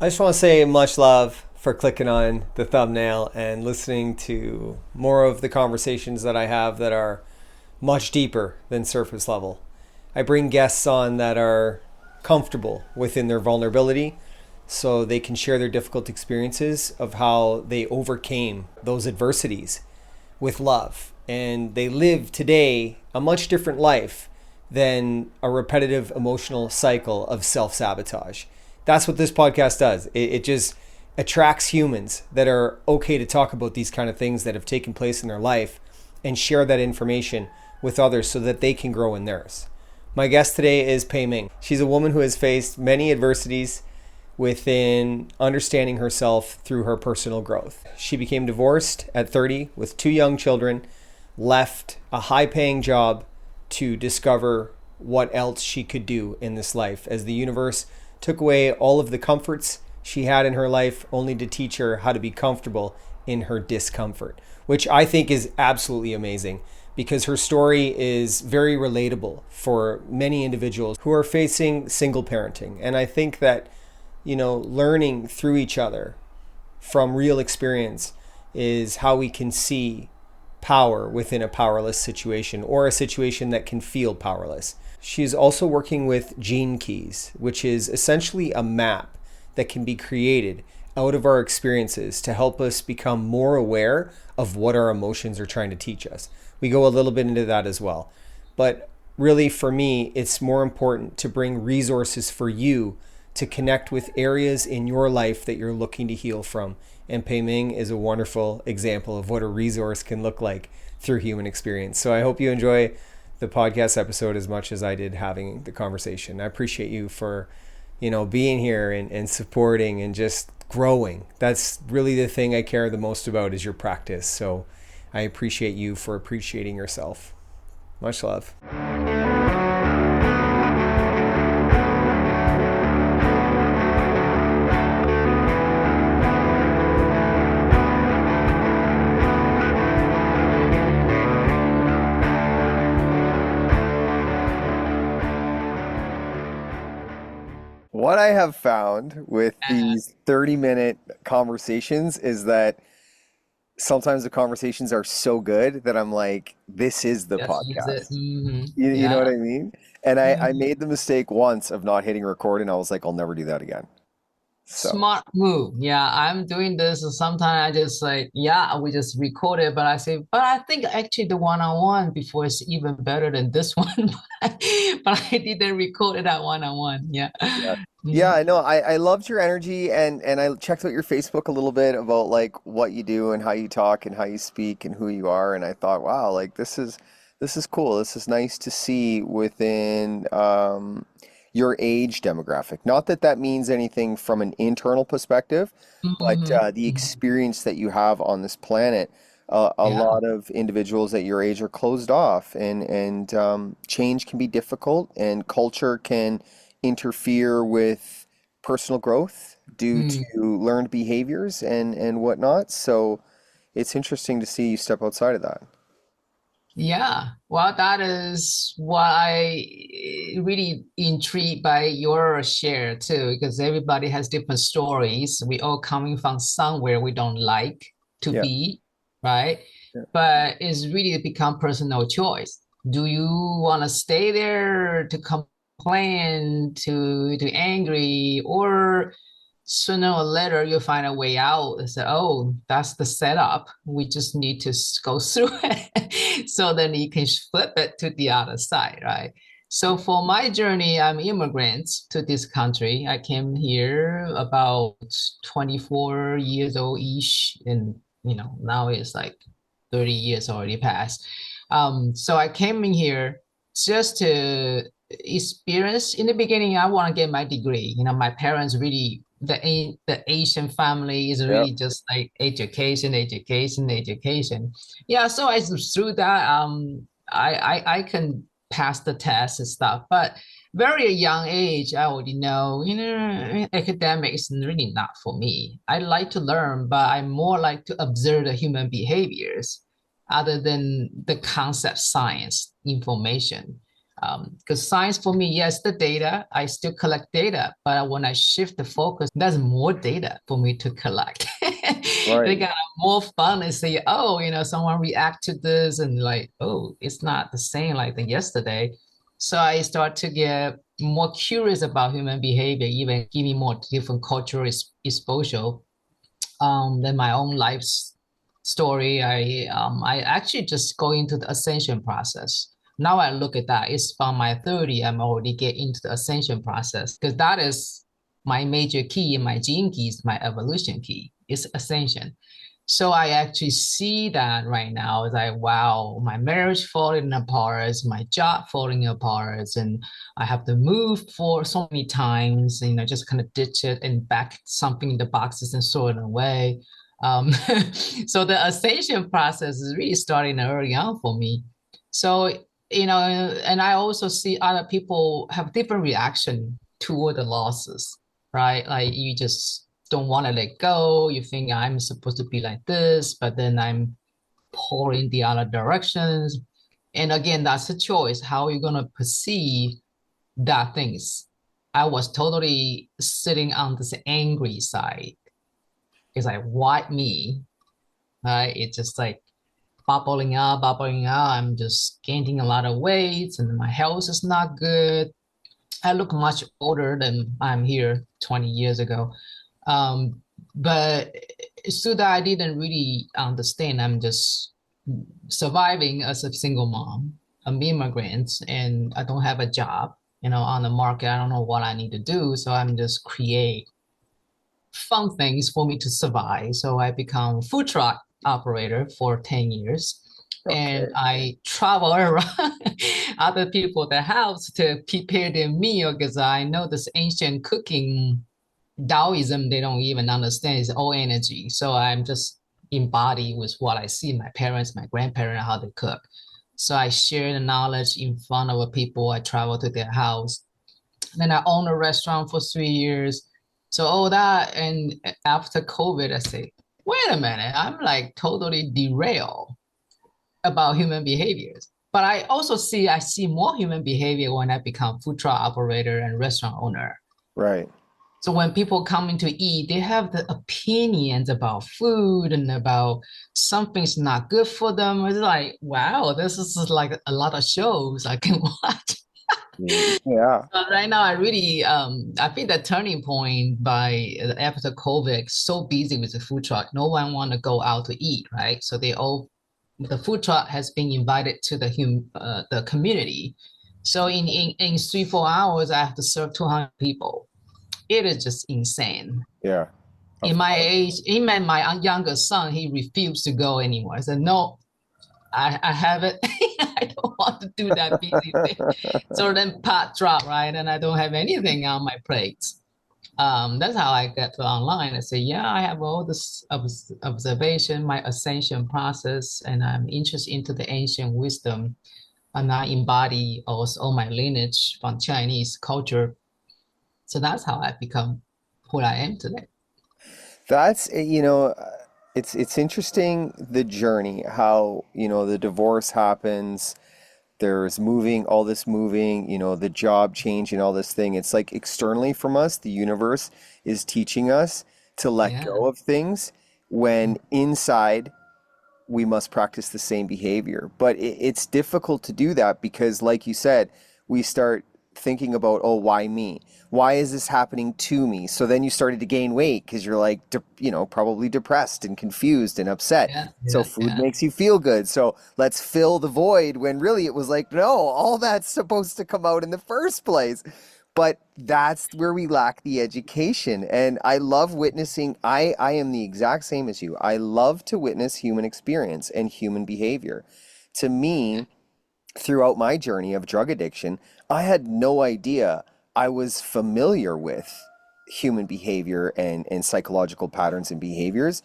I just want to say much love for clicking on the thumbnail and listening to more of the conversations that I have that are much deeper than surface level. I bring guests on that are comfortable within their vulnerability so they can share their difficult experiences of how they overcame those adversities with love. And they live today a much different life than a repetitive emotional cycle of self sabotage. That's what this podcast does. It just attracts humans that are okay to talk about these kind of things that have taken place in their life and share that information with others so that they can grow in theirs. My guest today is Pei-Ming. She's a woman who has faced many adversities within understanding herself through her personal growth. She became divorced at 30 with two young children, left a high-paying job to discover what else she could do in this life as the universe took away all of the comforts she had in her life only to teach her how to be comfortable in her discomfort, which I think is absolutely amazing because her story is very relatable for many individuals who are facing single parenting. And I think that, learning through each other from real experience is how we can see power within a powerless situation or a situation that can feel powerless. She's also working with gene keys, which is essentially a map that can be created out of our experiences to help us become more aware of what our emotions are trying to teach us. We go a little bit into that as well. But really, for me, it's more important to bring resources for you to connect with areas in your life that you're looking to heal from. And Pei-Ming is a wonderful example of what a resource can look like through human experience. So I hope you enjoy the podcast episode as much as I did having the conversation. I appreciate you for, being here and supporting and just growing. That's really the thing I care the most about is your practice. So I appreciate you for appreciating yourself. Much love. What I have found with these 30-minute conversations is that sometimes the conversations are so good that I'm like, this is the Just use it. podcast. You know what Yeah. I mean? And I Mhm. made the mistake once of not hitting record and I was like, I'll never do that again. So, Smart move. Yeah, I'm doing this. Sometimes I just like, yeah, we just record it, but I say, but I think actually the one-on-one before is even better than this one. But I didn't record it at one-on-one. Yeah. yeah. Yeah, Mhm. I know. I loved your energy and I checked out your Facebook a little bit about like what you do and how you talk and how you speak and who you are. And I thought, wow, like this is cool. This is nice to see within your age demographic. Not that that means anything from an internal perspective, but Mhm. the Mhm. experience that you have on this planet. A Yeah. lot of individuals at your age are closed off, and change can be difficult, and culture can interfere with personal growth due to Mm. learned behaviors and whatnot. So it's interesting to see you step outside of that. Yeah, well, that is what I really intrigued by your share too, because everybody has different stories. We all coming from somewhere we don't like to Yeah. be, right? Yeah. But it's really become personal choice. Do you want to stay there to complain, to angry, or sooner or later you'll find a way out and say, oh, that's the setup. We just need to go through it. So then you can flip it to the other side, right? So for my journey, I'm immigrant to this country. I came here about 24 years old-ish, and now it's like 30 years already passed. So I came in here just to experience. In the beginning, I want to get my degree. My parents really, the Asian family is Yeah. really just like education, education, education. Yeah, so I through that, I can pass the test and stuff, but very young age, I already know, academic is really not for me. I like to learn, but I more like to observe the human behaviors other than the concept science information. Because science for me, yes, the data, I still collect data, but when I shift the focus, there's more data for me to collect. They Right. got more fun and say, oh, someone react to this and like, oh, it's not the same like the yesterday. So I start to get more curious about human behavior, even give me more different cultural exposure than my own life story. I actually just go into the ascension process. Now I look at that. It's from my 30, I'm already get into the ascension process because that is my major key in my gene keys, my evolution key is ascension. So I actually see that right now. It's like, wow, my marriage falling apart, my job falling apart, and I have to move for so many times, just kind of ditch it and back something in the boxes and throw it away. Um, so the ascension process is really starting early on for me. So, and I also see other people have different reaction toward the losses, right? Like you just don't want to let go. You think I'm supposed to be like this, but then I'm pouring the other directions. And again, that's a choice. How are you going to perceive that things? I was totally sitting on this angry side. It's like, why me? It's just like bubbling up, bubbling up. I'm just gaining a lot of weight and my health is not good. I look much older than I'm here 20 years ago. Um, but so that I didn't really understand. I'm just surviving as a single mom, I'm immigrant, and I don't have a job, on the market. I don't know what I need to do. So I'm just create fun things for me to survive. So I become food truck operator for 10 years. And Okay. I travel around other people their house to prepare their meal because I know this ancient cooking Taoism, they don't even understand it's all energy. So I'm just embody with what I see my parents, my grandparents, how they cook. So I share the knowledge in front of people. I travel to their house. Then I own a restaurant for 3 years. So all that, and after COVID, I say, wait a minute, I'm like totally derailed about human behaviors. But I see more human behavior when I become food truck operator and restaurant owner. Right. So when people come in to eat, they have the opinions about food and about something's not good for them. It's like, wow, this is like a lot of shows I can watch. Yeah. But right now, I think the turning point by after COVID, so busy with the food truck, no one want to go out to eat, right? So the food truck has been invited to the community. So in 3 4 hours, I have to serve 200 people. It is just insane. Yeah. In Of my course. age, even my younger son, he refused to go anymore. I said, no, I have it. I don't want to do that busy thing. So then pot drop, right? And I don't have anything on my plate. That's how I get to online. I say, yeah, I have all this observation, my ascension process, and I'm interested into the ancient wisdom. And I embody also all my lineage from Chinese culture. So that's how I become who I am today. That's, it's interesting the journey, how, the divorce happens, there's moving, all this moving, the job change and all this thing. It's like externally from us, the universe is teaching us to let Yeah. go of things when inside we must practice the same behavior. But it's difficult to do that because, like you said, we start thinking about, oh, why me? Why is this happening to me? So then you started to gain weight because you're like, probably depressed and confused and upset. Yeah, So yeah, food yeah. makes you feel good. So let's fill the void when really it was like, no, all that's supposed to come out in the first place. But that's where we lack the education. And I love witnessing, I am the exact same as you. I love to witness human experience and human behavior. To me, throughout my journey of drug addiction, I had no idea I was familiar with human behavior and psychological patterns and behaviors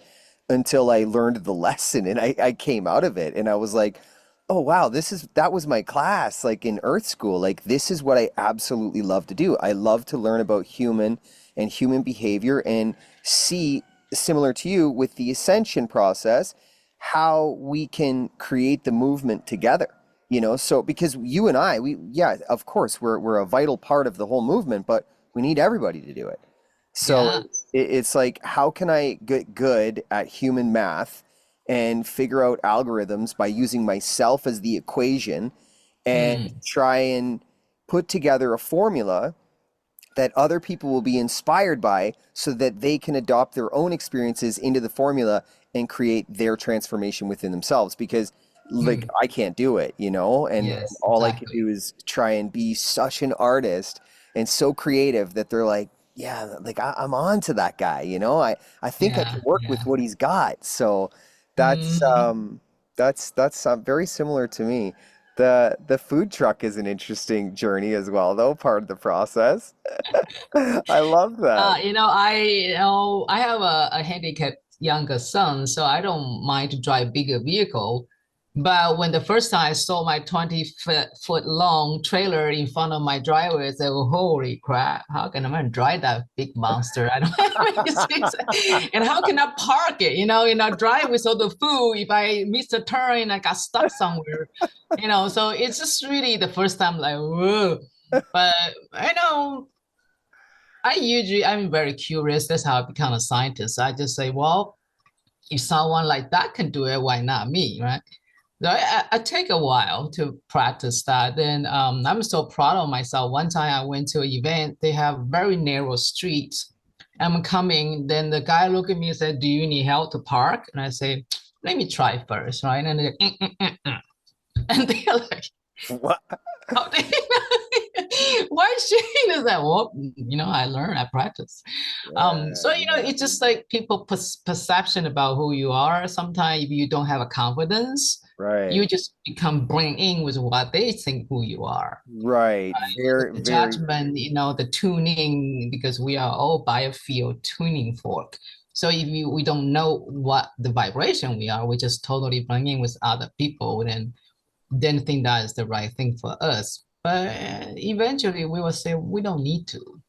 until I learned the lesson and I came out of it and I was like, oh wow, that was my class like in earth school. Like this is what I absolutely love to do. I love to learn about human and human behavior and see, similar to you with the ascension process, how we can create the movement together You know, so because you and I, yeah, of course, we're a vital part of the whole movement, but we need everybody to do it. So Yeah. it's like, how can I get good at human math and figure out algorithms by using myself as the equation and Mm. try and put together a formula that other people will be inspired by so that they can adopt their own experiences into the formula and create their transformation within themselves, because like Mm. I can't do it, you know, and Yes, all I can exactly. do is try and be such an artist and so creative that they're like, yeah, like I'm on to that guy, you know. I think I Yeah, can work with yeah. what he's got. So that's Mhm. very similar to me. The food truck is an interesting journey as well, though, part of the process. I love that. I have a handicapped younger son, so I don't mind to drive bigger vehicle. But when the first time I saw my 20-foot long trailer in front of my driveway, I said, "Oh, holy crap, how can I drive that big monster? I don't have any space. And how can I park it? Drive with all the food. If I miss a turn and I got stuck somewhere, so it's just really the first time like, whoa. But I'm very curious. That's how I become a scientist. I just say, well, if someone like that can do it, why not me, right? So I take a while to practice that. Then I'm so proud of myself. One time I went to an event, they have very narrow streets. I'm coming, then the guy looked at me and said, "Do you need help to park?" And I say, "Let me try first," right? And they're like, and they're like, What? how they why she is that? Well, I learn, I practice. So Yeah, it's just like people perception about who you are. Sometimes if you don't have a confidence, you right, just become bring in with what they think who you are. right. Very, The very, judgment, the tuning, because we are all biofield tuning fork. So if we don't know what the vibration we are, we just totally bring in with other people, then think that is the right thing for us. But eventually we will say we don't need to.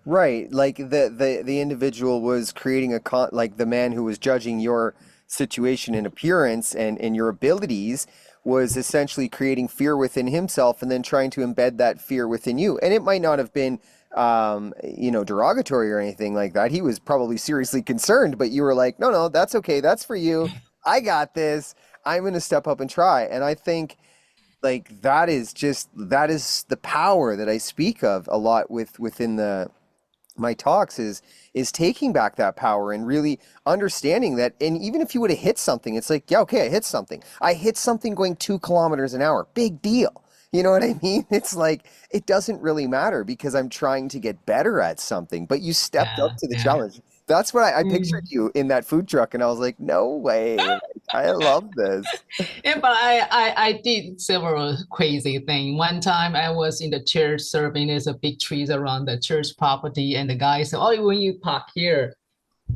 right. Like the individual was creating like the man who was judging your situation and appearance and your abilities was essentially creating fear within himself and then trying to embed that fear within you. And it might not have been derogatory or anything like that. He was probably seriously concerned, but you were like, no, no, that's okay. That's for you. I got this. I'm going to step up and try. And I think like that is the power that I speak of a lot within the my talks is taking back that power and really understanding that. And even if you would have hit something, it's like, yeah, okay, I hit something going 2 kilometers an hour, big deal. You know what I mean? It's like it doesn't really matter because I'm trying to get better at something, but you stepped up Yeah, to the yeah. challenge. That's what I pictured Mm. you in that food truck, and I was like, no way. Like, I love this. Yeah, but I did several crazy things. One time I was in the church serving. There's a big trees around the church property, and the guy said, "Oh, when you park here."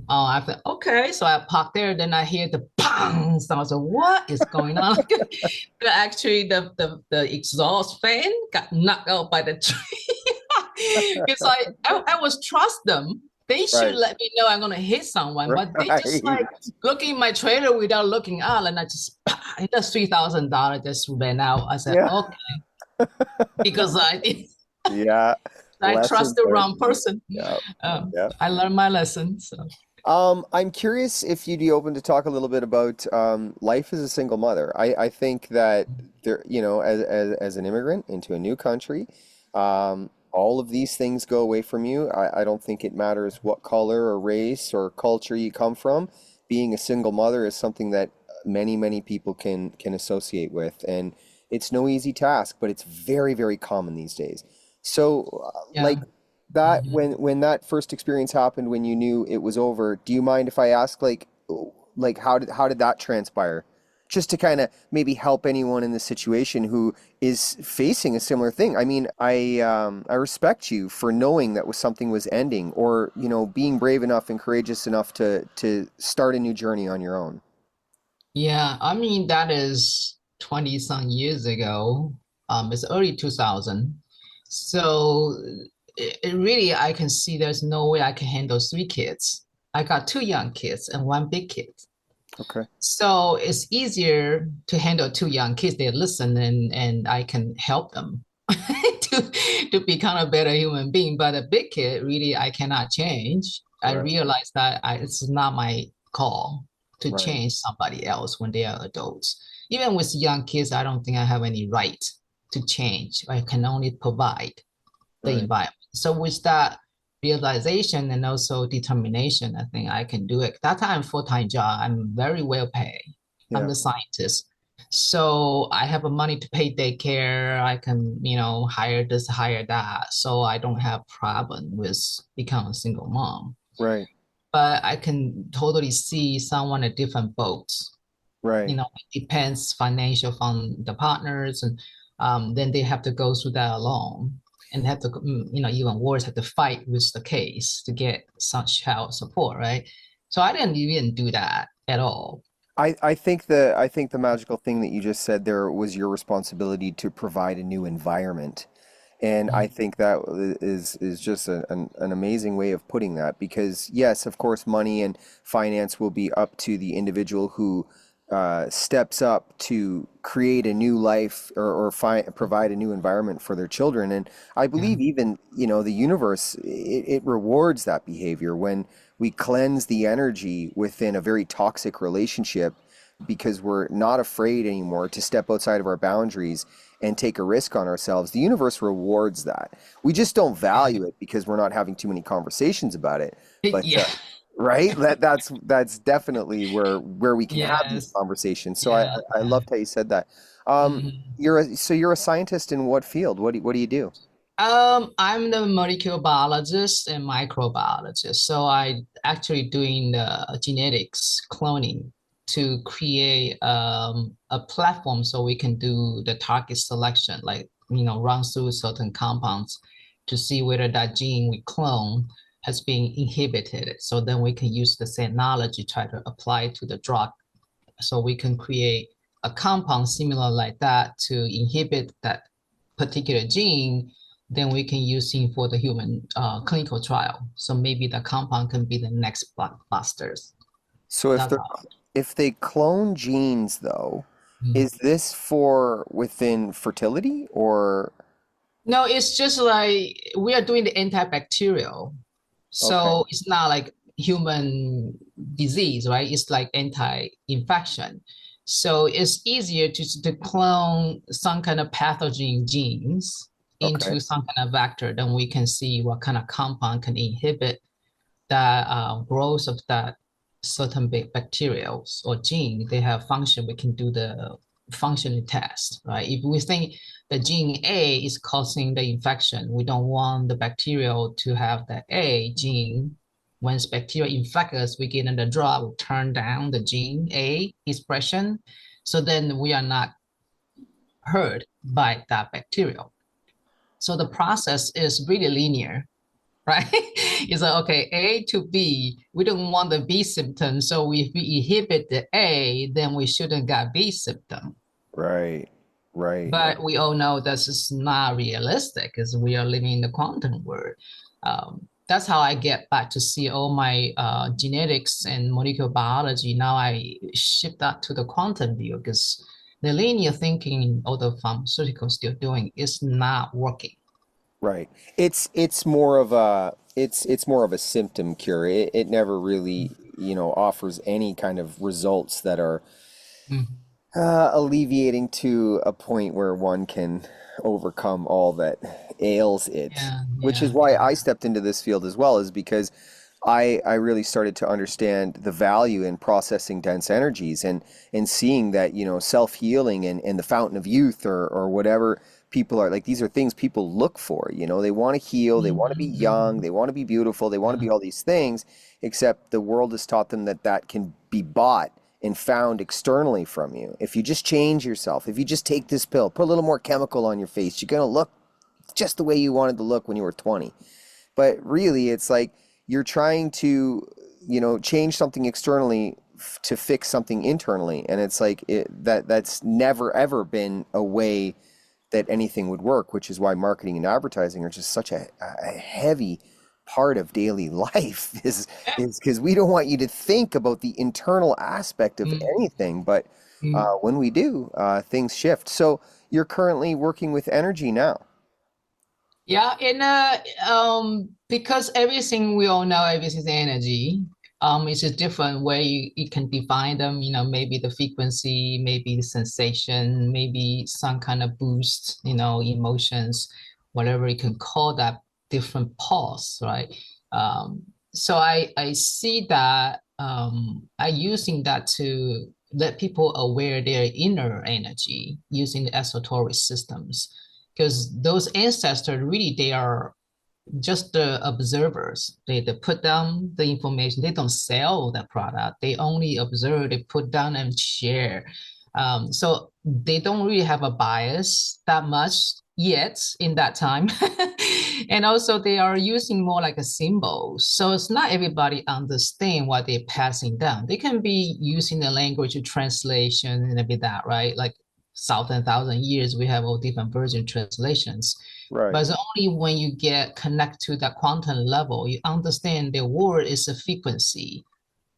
I said, "Okay." So I parked there. Then I hear the bang sound. I said, "What is going on?" Actually, the exhaust fan got knocked out by the tree. It's like I was trust them. They should Right, let me know I'm gonna hit someone, but they just right. like look in my trailer without looking out, and I just that's $3,000 just ran out. I said, Yeah, okay, because yeah. I trust Lesson the learned. wrong person. Yeah, yeah. I learned my lesson. So I'm curious if you'd be open to talk a little bit about life as a single mother. I think that there, as an immigrant into a new country, all of these things go away from you. I don't think it matters what color or race or culture you come from. Being a single mother is something that many, many people can associate with, and it's no easy task, but it's very, very common these days. So, yeah. like that Mhm. when that first experience happened, when you knew it was over, do you mind if I ask like how did that transpire? Just to kind of maybe help anyone in this situation who is facing a similar thing. I mean, I respect you for knowing that was something was ending, or being brave enough and courageous enough to start a new journey on your own. Yeah, I mean that is 20 some years ago. It's early 2000. So it really I can see there's no way I can handle three kids. I got two young kids and one big kid. Okay. So it's easier to handle two young kids. They listen and I can help them to, to become a better human being. But a big kid, really, I cannot change. I Right. realize that it's not my call to Right. change somebody else when they are adults. Even with young kids, I don't think I have any right to change. I can only provide the Right. environment. So with that realization and also determination, I think I can do it. That time full-time job, I'm very well paid. I'm Yeah. the scientist. So I have money to pay daycare. I can, hire this, hire that. So I don't have problem with becoming a single mom. Right. But I can totally see someone at different boats. Right. It depends financial from the partners, and then they have to go through that alone and have to, even worse, have to fight with the case to get such child support, right? So I didn't even do that at all. I think the magical thing that you just said there was your responsibility to provide a new environment. And I Mhm. think that is just an amazing way of putting that because yes, of course, money and finance will be up to the individual who steps up to create a new life or provide a new environment for their children. And I Yeah. believe even, the universe, it rewards that behavior when we cleanse the energy within a very toxic relationship because we're not afraid anymore to step outside of our boundaries and take a risk on ourselves. The universe rewards that. We just don't value it because we're not having too many conversations about it. But Yeah. right, that's definitely where we can have these Yes. conversations. So I Yeah. I Yeah. loved how you said that. Um, Mhm. you're a scientist in what field? What do you do? I'm the molecular biologist and microbiologist. So I actually doing the genetics cloning to create a platform so we can do the target selection, like, run through certain compounds to see whether that gene we clone has been inhibited. So then we can use the same knowledge to try to apply to the drug. So we can create a compound similar like that to inhibit that particular gene, then we can use it for the human clinical trial. So maybe the compound can be the next blockbusters. So if That's they're how. if they clone genes though, Mhm. is this for within fertility or No, it's just like we are doing the antibacterial. okay, So it's not like human disease, right? It's like anti-infection. So it's easier to clone some kind of pathogen genes okay, into some kind of vector. Then we can see what kind of compound can inhibit the growth of that certain bacteria or gene. They have function. We can do the functional test, right? If we think the gene A is causing the infection, we don't want the bacterial to have the A gene. Once bacteria infect us, we get in the drug, we turn down the gene A expression. So then we are not hurt by that bacterial. So the process is really linear, right? It's like, okay, A to B, we don't want the B symptom. So if we inhibit the A, then we shouldn't get B symptom. right, right, right. But we all know this is not realistic because we are living in the quantum world. That's how I get back to see all my genetics and molecular biology. Now I shift that to the quantum view because the linear thinking all the pharmaceuticals still doing is not working. Right. It's more of a symptom cure. It never really, offers any kind of results that are Mhm. alleviating to a point where one can overcome all that ails it. Yeah, Which is yeah, why yeah. I stepped into this field as well, is because I really started to understand the value in processing dense energies and seeing that, self-healing and the fountain of youth or whatever people are like, these are things people look for, they want to heal, they want to be Mhm, young, mhm. they want to be beautiful, they want to Yeah. be all these things, except the world has taught them that that can be bought and found externally from you. If you just change yourself, if you just take this pill, put a little more chemical on your face, you're going to look just the way you wanted to look when you were 20. But really, it's like you're trying to, change something externally to fix something internally. And it's like that's never ever been a way that anything would work, which is why marketing and advertising are just such a heavy part of daily life is because we don't want you to think about the internal aspect of Mm, anything. But mm. when we do, things shift. So you're currently working with energy now. Yeah, and because everything we all know, everything's energy. It's a different way you can define them. You know, maybe the frequency, maybe the sensation, maybe some kind of boost. You know, emotions, whatever you can call that, different pulse, right? Um, so I see that I using that to let people aware their inner energy using the esoteric systems because those ancestors really they are just the observers. They put down the information. They don't sell the product. They only observe. They put down and share. So they don't really have a bias that much yet in that time. And also they are using more like a symbol. So it's not everybody understand what they're passing down. They can be using the language of translation and a bit that, right? Like thousand years, we have all different version translations. Right. But it's only when you get connect to that quantum level, you understand the word is a frequency.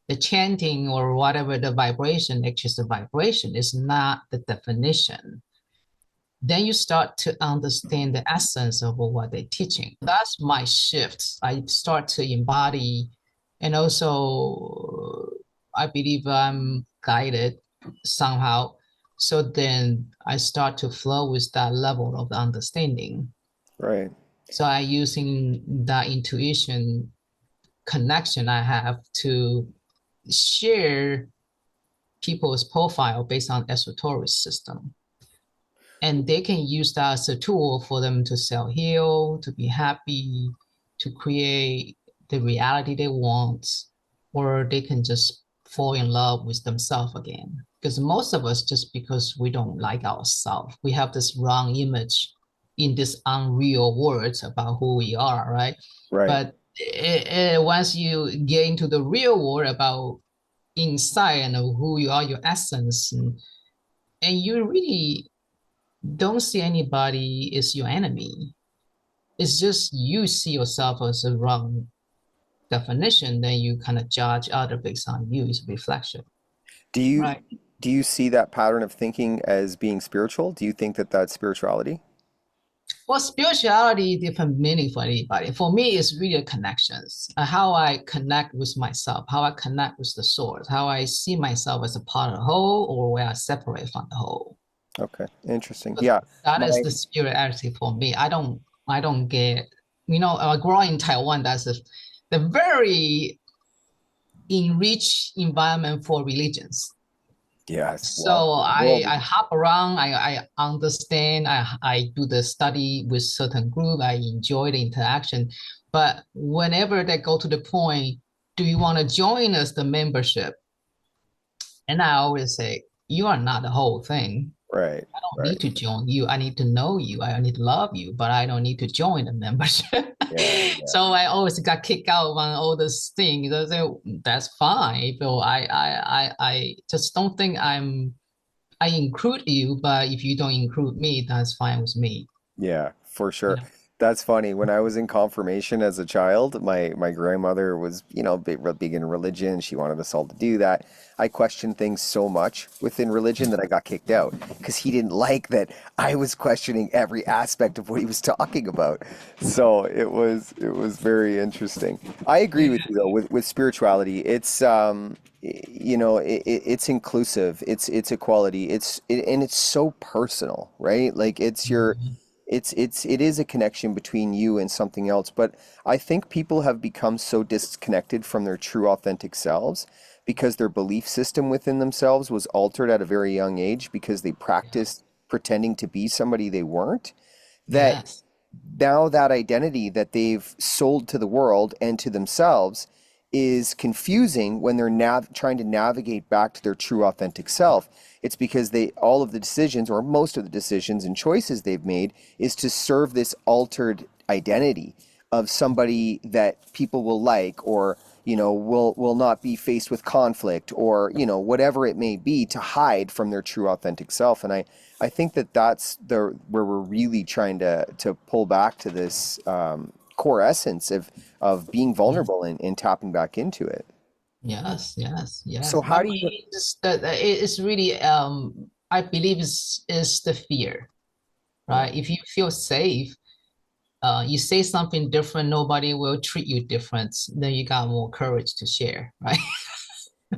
The chanting or whatever the vibration, it's just a vibration, is not the definition. Then you start to understand the essence of what they're teaching. That's my shift. I start to embody, and also I believe I'm guided somehow. So then I start to flow with that level of the understanding. Right. So I using that intuition connection I have to share people's profile based on esoteric system. And they can use that as a tool for them to self-heal, to be happy, to create the reality they want, or they can just fall in love with themselves again. Because most of us, just because we don't like ourselves, we have this wrong image in this unreal words about who we are, right? Right. But once you get into the real world about inside and who you are, your essence, and you really don't see anybody as your enemy. It's just you see yourself as a wrong definition, then you kind of judge other based on you. It's a reflection, Do you right? do you see that pattern of thinking as being spiritual? Do you think that that's spirituality? Well, spirituality, different meaning for anybody. For me, it's really connections. How I connect with myself, how I connect with the source, how I see myself as a part of the whole, or where I separate from the whole. Okay, interesting. But Yeah, that is my the spirituality for me. I don't get, growing in Taiwan, that's the very enriched environment for religions. yes. Well, So world. I hop around, I understand, I do the study with certain group, I enjoy the interaction. But whenever they go to the point, do you want to join us, the membership? And I always say, you are not the whole thing. Right, I don't right. need to join you. I need to know you. I need to love you, but I don't need to join the membership. Yeah, So I always got kicked out on all those things. I say, that's fine. But I just don't think I include you, but if you don't include me, that's fine with me. yeah, for You sure. know. That's funny. When I was in confirmation as a child, my grandmother was, big in religion. She wanted us all to do that. I questioned things so much within religion that I got kicked out because he didn't like that I was questioning every aspect of what he was talking about. So it was very interesting. I agree with you though with spirituality. It's inclusive. It's equality. And it's so personal, right? Like it is a connection between you and something else, but I think people have become so disconnected from their true authentic selves because their belief system within themselves was altered at a very young age because they practiced pretending to be somebody they weren't, that Yes. now that identity that they've sold to the world and to themselves is confusing when they're trying to navigate back to their true authentic self. It's because all of the decisions or most of the decisions and choices they've made is to serve this altered identity of somebody that people will like, or will not be faced with conflict, or whatever it may be, to hide from their true authentic self. And I think that that's where we're really trying to pull back to this core essence of being vulnerable and tapping back into it. Yes, yes, yes. So how But do you, it's it's really I believe is the fear, yeah. right? If you feel safe, you say something different, nobody will treat you different. Then you got more courage to share, right?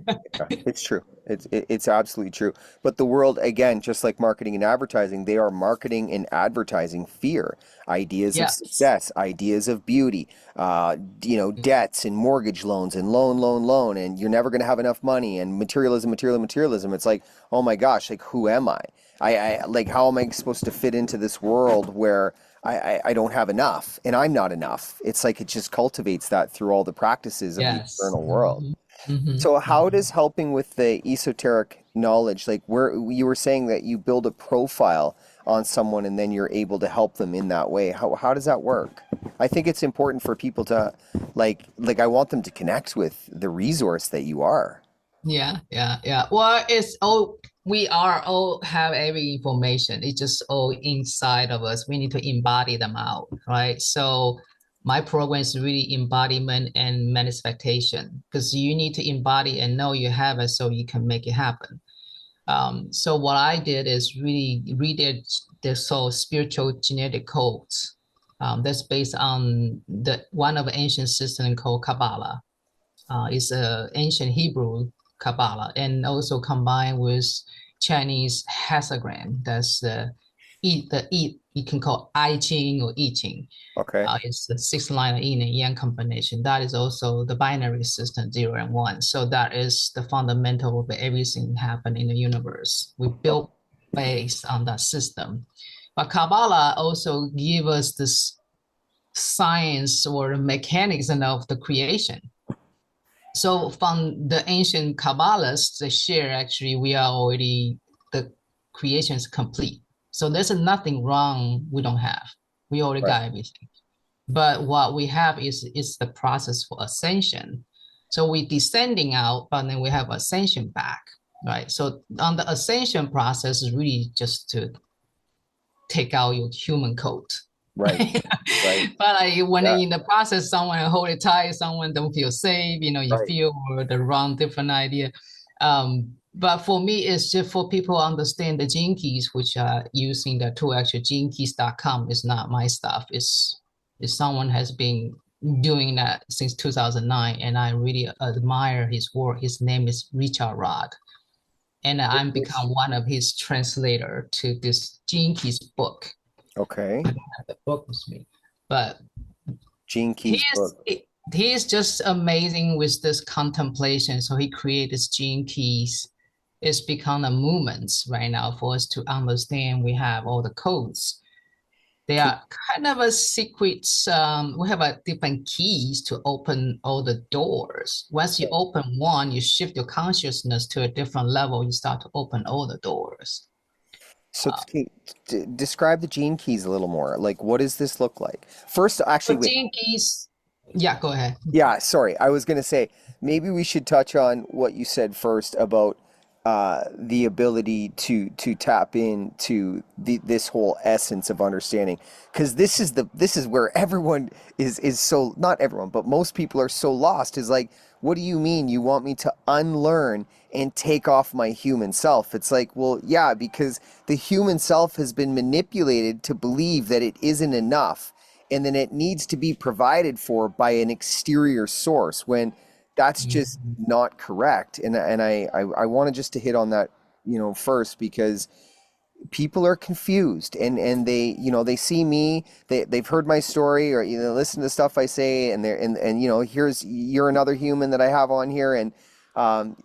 Yeah, it's true. It's absolutely true. But the world, again, just like marketing and advertising, they are marketing and advertising fear, ideas of Yes. success, ideas of beauty, debts and mortgage loans and loan, and you're never going to have enough money and materialism. It's like, oh my gosh, like who am I? I like how am I supposed to fit into this world where I don't have enough and I'm not enough? It's like it just cultivates that through all the practices of the Yes. external world. Hmm. So how does helping with the esoteric knowledge, like where you were saying that you build a profile on someone and then you're able to help them in that way? How does that work? I think it's important for people to like I want them to connect with the resource that you are. Yeah, yeah, yeah. Well, it's all we are all have every information. It's just all inside of us. We need to embody them out, right? So my program is really embodiment and manifestation because you need to embody and know you have it so you can make it happen. So what I did is really redid the so spiritual genetic codes. That's based on the one of ancient system called Kabbalah. It's a ancient Hebrew Kabbalah, and also combined with Chinese hexagram. That's the you can call I Ching or I Ching. Okay. It's the six line of yin and yang combination. That is also the binary system 0 and 1. So that is the fundamental of everything happening in the universe. We built based on that system. But Kabbalah also give us this science or the mechanics of the creation. So from the ancient Kabbalists, they share actually we are already, the creation is complete. So there's nothing wrong we don't have. We already Right. got everything. But what we have is the process for ascension. So we descending out, but then we have ascension back, right? So on the ascension process is really just to take out your human coat. Right. Right. But like when Yeah. in the process, someone hold it tight, someone don't feel safe, you Right. feel the wrong different idea. But for me, it's just for people understand the gene keys, which are using the tool. Actually, genekeys.com is not my stuff. It's someone has been doing that since 2009, and I really admire his work. His name is Richard Rod, and I'm become one of his translator to this Gene Keys book. Okay. I don't have the book with me, but Gene Key's book. he is just amazing with this contemplation. So he created this Gene Keys. It's become a movement right now for us to understand. We have all the codes. They are kind of a secret. We have a different keys to open all the doors. Once you open one, you shift your consciousness to a different level. You start to open all the doors. So describe the gene keys a little more. Like, what does this look like? First, actually, For wait. gene keys, yeah, go ahead. Yeah, sorry. I was going to say maybe we should touch on what you said first about the ability to tap into this whole essence of understanding, because this is where everyone is so, not everyone, but most people are so lost. Is like, what do you mean you want me to unlearn and take off my human self? It's like, well, yeah, because the human self has been manipulated to believe that it isn't enough and then it needs to be provided for by an exterior source when that's just not correct. And I wanted just to hit on that, first, because people are confused and they, they see me, they've heard my story or, listen to the stuff I say and you're another human that I have on here and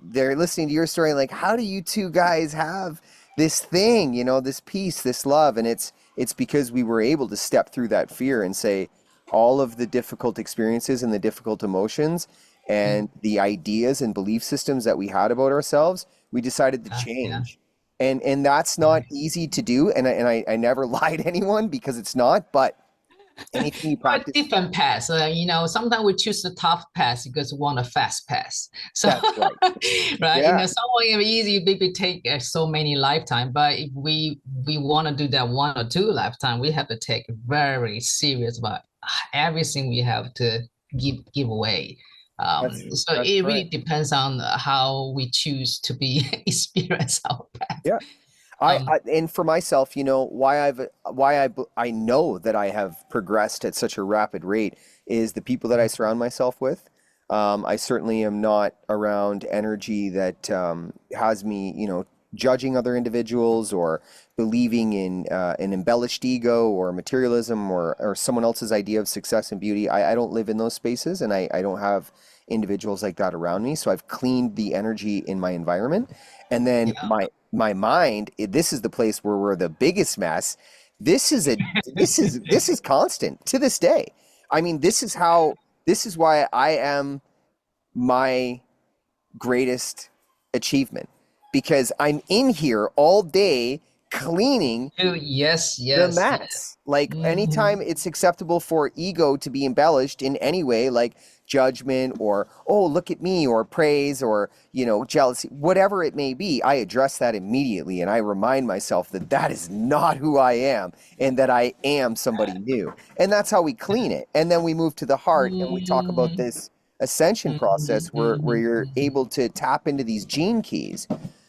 they're listening to your story and like, how do you two guys have this thing, this peace, this love? And it's because we were able to step through that fear and say all of the difficult experiences and the difficult emotions and the ideas and belief systems that we had about ourselves, we decided to change. And that's not easy to do. And I never lie to anyone because it's not, but anything you practice. Different paths. Sometimes we choose the tough path because we want a fast path. So, That's right. right? Yeah. Someone easy, maybe take so many lifetime. But if we want to do that 1 or 2 lifetime, we have to take very serious about everything we have to give away. So That's it really right. depends on how we choose to be experience our path. Yeah. Um, And for myself, I know that I have progressed at such a rapid rate is the people that I surround myself with. I certainly am not around energy that has me, judging other individuals or believing in an embellished ego or materialism or someone else's idea of success and beauty. I don't live in those spaces, and I don't have individuals like that around me. So I've cleaned the energy in my environment, and then yeah. my mind, this is the place where we're the biggest mess. This is a this is constant to this day. I mean, this is why I am my greatest achievement, because I'm in here all day cleaning Oh, yes, the yes, yes. mess. Like Mhm. anytime it's acceptable for ego to be embellished in any way, like judgment or, oh, look at me, or praise, or, jealousy, whatever it may be, I address that immediately. And I remind myself that that is not who I am, and that I am somebody new. And that's how we clean it. And then we move to the heart and we talk about Mhm, this ascension process mhm, where mhm, you're mhm. able to tap into these gene keys.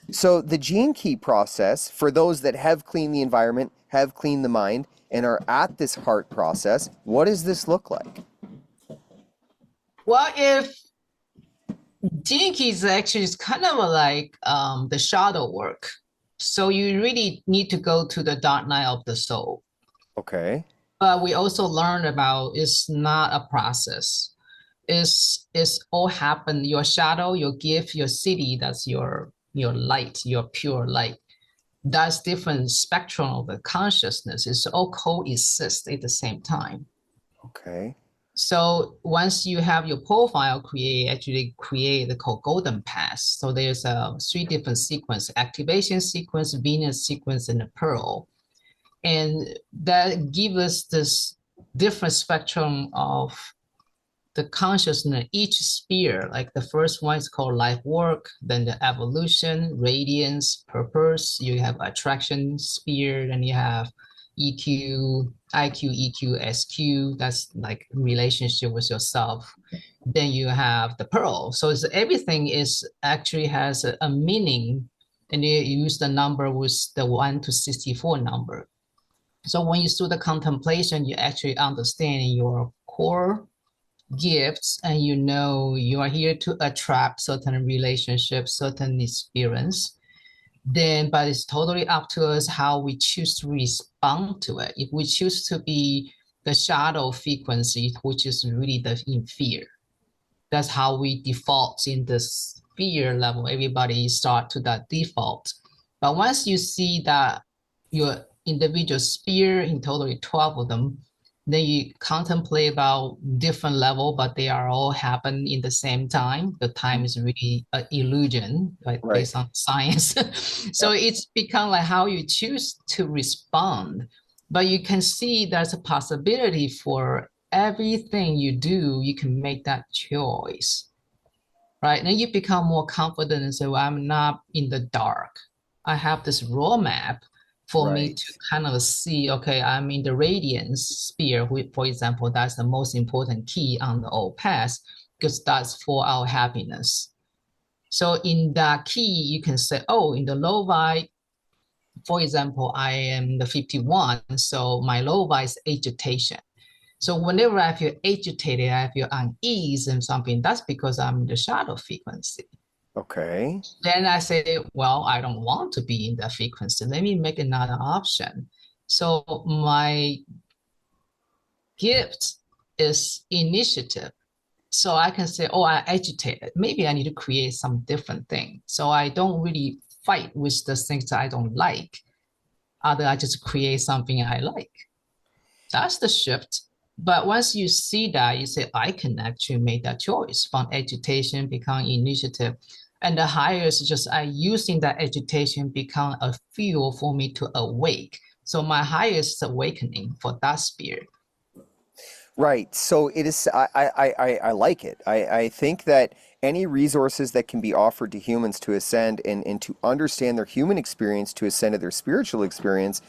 So the gene key process, for those that have cleaned the environment, have cleaned the mind, and are at this heart process, what does this look like? Well, if Jinky is actually is kind of like the shadow work. So you really need to go to the dark night of the soul. Okay. But we also learned about it's not a process. It's all happen. Your shadow, your gift, your city, that's your light, your pure light. That's different spectrum of the consciousness. It's all coexist at the same time. Okay. So once you have your profile actually create the called golden path. So there's three different sequence: activation sequence, Venus sequence, and the pearl. And that gives us this different spectrum of the consciousness, each sphere. Like the first one is called life work, then the evolution, radiance, purpose. You have attraction sphere, then you have EQ, IQ, EQ, SQ. That's like relationship with yourself. Then you have the pearl. So everything is actually has a meaning, and you use the number with the 1 to 64 number. So when you do the contemplation, you actually understand your core gifts, and you are here to attract certain relationships, certain experience. Then but it's totally up to us how we choose to respond to it. If we choose to be the shadow frequency, which is really the in fear, that's how we default in the fear level. Everybody start to that default. But once you see that your individual sphere, in totally 12 of them, then you contemplate about different level, but they are all happen in the same time. The time is really an illusion, like Right. based on science. So Yep. it's become like how you choose to respond. But you can see there's a possibility for everything you do, you can make that choice, right? Then you become more confident and say, well, I'm not in the dark. I have this roadmap for me Right. to kind of see, okay, I'm in the radiance sphere, for example, that's the most important key on the old path, because that's for our happiness. So in that key, you can say, oh, in the low vibe, for example, I am the 51, so my low vibe is agitation. So whenever I feel agitated, I feel unease and something, that's because I'm in the shadow frequency. Okay. Then I say, well, I don't want to be in that frequency. Let me make another option. So my gift is initiative. So I can say, oh, I agitated. Maybe I need to create some different thing. So I don't really fight with the things that I don't like. Other, I just create something I like. That's the shift. But once you see that, you say, I can actually make that choice from agitation become initiative. And the higher is just I using that agitation become a fuel for me to awake. So my highest awakening for that spirit. Right. So it is. I like it. I think that any resources that can be offered to humans to ascend and to understand their human experience, to ascend to their spiritual experience,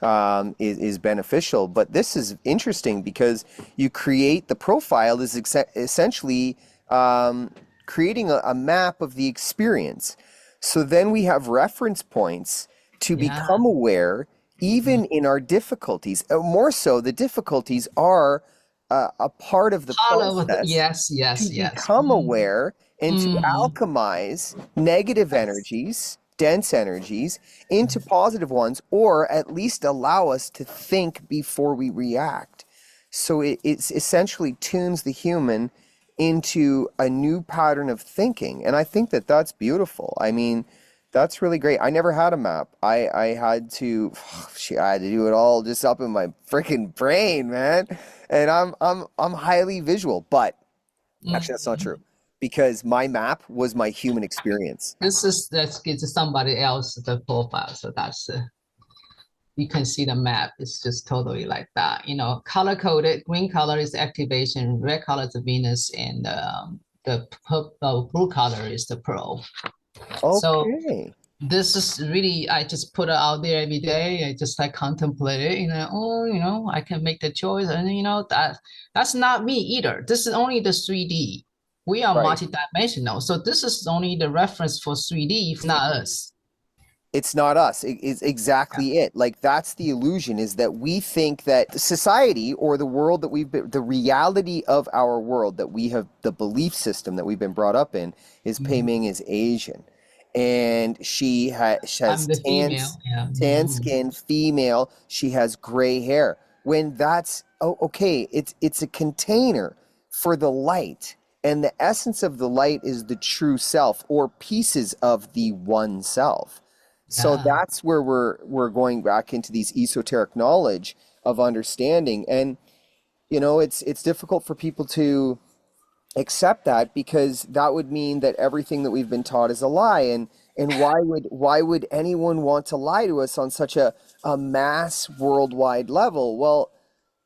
is beneficial. But this is interesting because you create the profile is essentially creating a map of the experience. So then we have reference points to Yeah. become aware, even in our difficulties. More so, the difficulties are a part of the All over the, process yes, to yes, yes. become aware and to Mm, alchemize negative yes. energies, dense energies, into positive ones, or at least allow us to think before we react. So it's essentially tunes the human into a new pattern of thinking. And I think that that's beautiful. I mean, that's really great. I never had a map. I had to, I had to do it all just up in my freaking brain, man. And I'm highly visual, but actually, that's not true Mm. because my map was my human experience. This is that's gives somebody else the profile, so that's you can see the map. It's just totally like that. You know, color coded. Green color is activation. Red color is the Venus, and blue color is the Pearl. So Okay. this is really I just put it out there every day. I just like contemplate it. Oh, I can make the choice, and that's not me either. This is only the 3D. We are Right. multidimensional, so this is only the reference for 3D, not us. It's not us. It's Yeah. exactly it. Like that's the illusion is that we think that society or the world that we've been, the reality of our world that we have, the belief system that we've been brought up in is Mhm. Pei-Ming is Asian. And she I'm has the female. Yeah. tan Mhm. skin, female. She has gray hair. When that's okay, it's a container for the light. And the essence of the light is the true self or pieces of the one self. So Yeah. that's where we're going back into these esoteric knowledge of understanding. And it's difficult for people to accept that because that would mean that everything that we've been taught is a lie. And why would anyone want to lie to us on such a mass worldwide level? Well,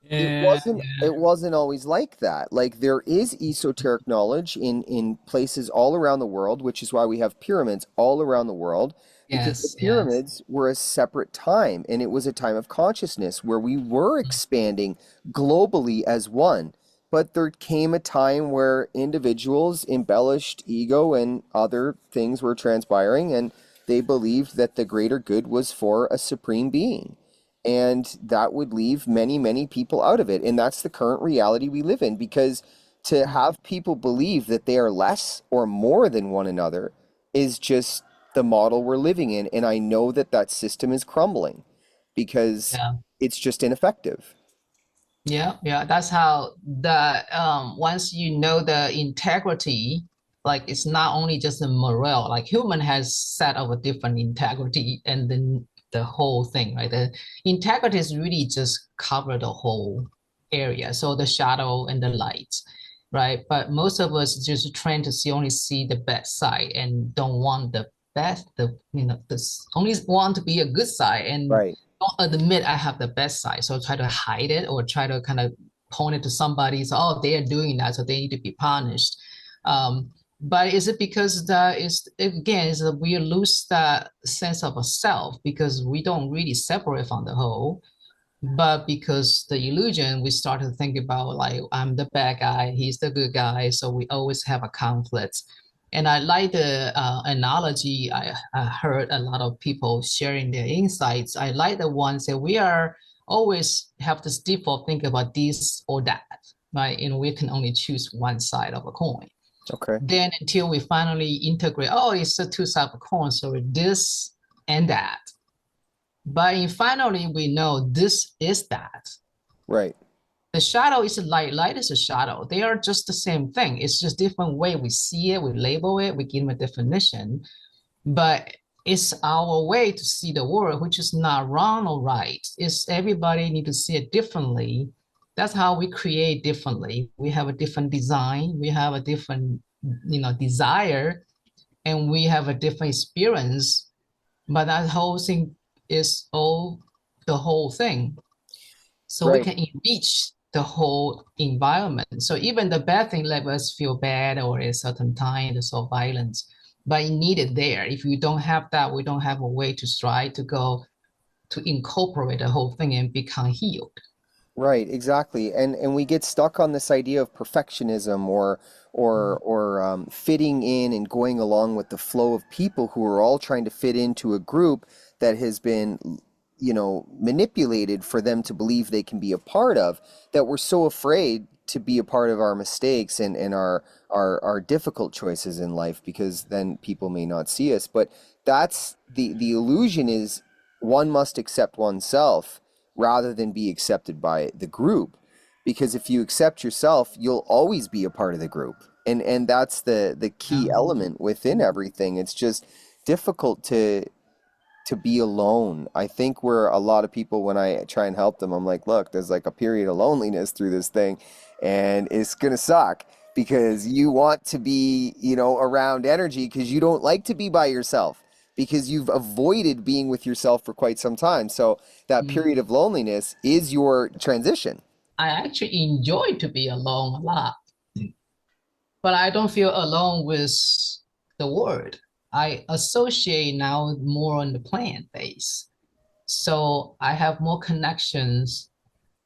it Yeah. wasn't Yeah. it wasn't always like that. Like there is esoteric knowledge in places all around the world, which is why we have pyramids all around the world, because the Yes. Yes. pyramids were a separate time and it was a time of consciousness where we were expanding globally as one. But there came a time where individuals embellished ego and other things were transpiring and they believed that the greater good was for a supreme being, and that would leave many, many people out of it. And that's the current reality we live in because to have people believe that they are less or more than one another is just the model we're living in. And I know that that system is crumbling because Yeah. it's just ineffective. Yeah, yeah, that's how the once you know the integrity, like it's not only just a morale, like human has set of a different integrity and then the whole thing, right? The integrity is really just cover the whole area. So the shadow and the light, right? But most of us just trained to only see the bad side and don't want the best, this only want to be a good side and Right. don't admit I have the best side. So try to hide it or try to kind of point it to somebody. So, oh, they are doing that, so they need to be punished. But is it because that is again is that we lose that sense of a self because we don't really separate from the whole, but because the illusion, we start to think about like I'm the bad guy, he's the good guy, so we always have a conflict. And I like the analogy. I heard a lot of people sharing their insights. I like the ones that we are always have this default think about this or that, right? And we can only choose one side of a coin. Okay. Then until we finally integrate, oh, it's a two side of a coin, so this and that. But finally, we know this is that. Right. The shadow is a light, light is a shadow. They are just the same thing. It's just different way we see it, we label it, we give them a definition. But it's our way to see the world, which is not wrong or right. It's everybody need to see it differently. That's how we create differently. We have a different design, we have a different, desire, and we have a different experience. But that whole thing is all the whole thing. So we Right. can enrich the whole environment. So even the bad thing let us feel bad or at a certain time, it's so violence, but it needed there. If we don't have that, we don't have a way to strive to go to incorporate the whole thing and become healed. Right, exactly. And we get stuck on this idea of perfectionism or fitting in and going along with the flow of people who are all trying to fit into a group that has been, manipulated for them to believe they can be a part of, that we're so afraid to be a part of our mistakes and our difficult choices in life, because then people may not see us. But that's the illusion, is one must accept oneself rather than be accepted by the group. Because if you accept yourself, you'll always be a part of the group. And that's the key element within everything. It's just difficult to be alone. I think where a lot of people, when I try and help them, I'm like, look, there's like a period of loneliness through this thing, and it's gonna suck because you want to be, around energy, because you don't like to be by yourself, because you've avoided being with yourself for quite some time. So that period of loneliness is your transition. I actually enjoy to be alone a lot, but I don't feel alone with the word. I associate now more on the plant base. So I have more connections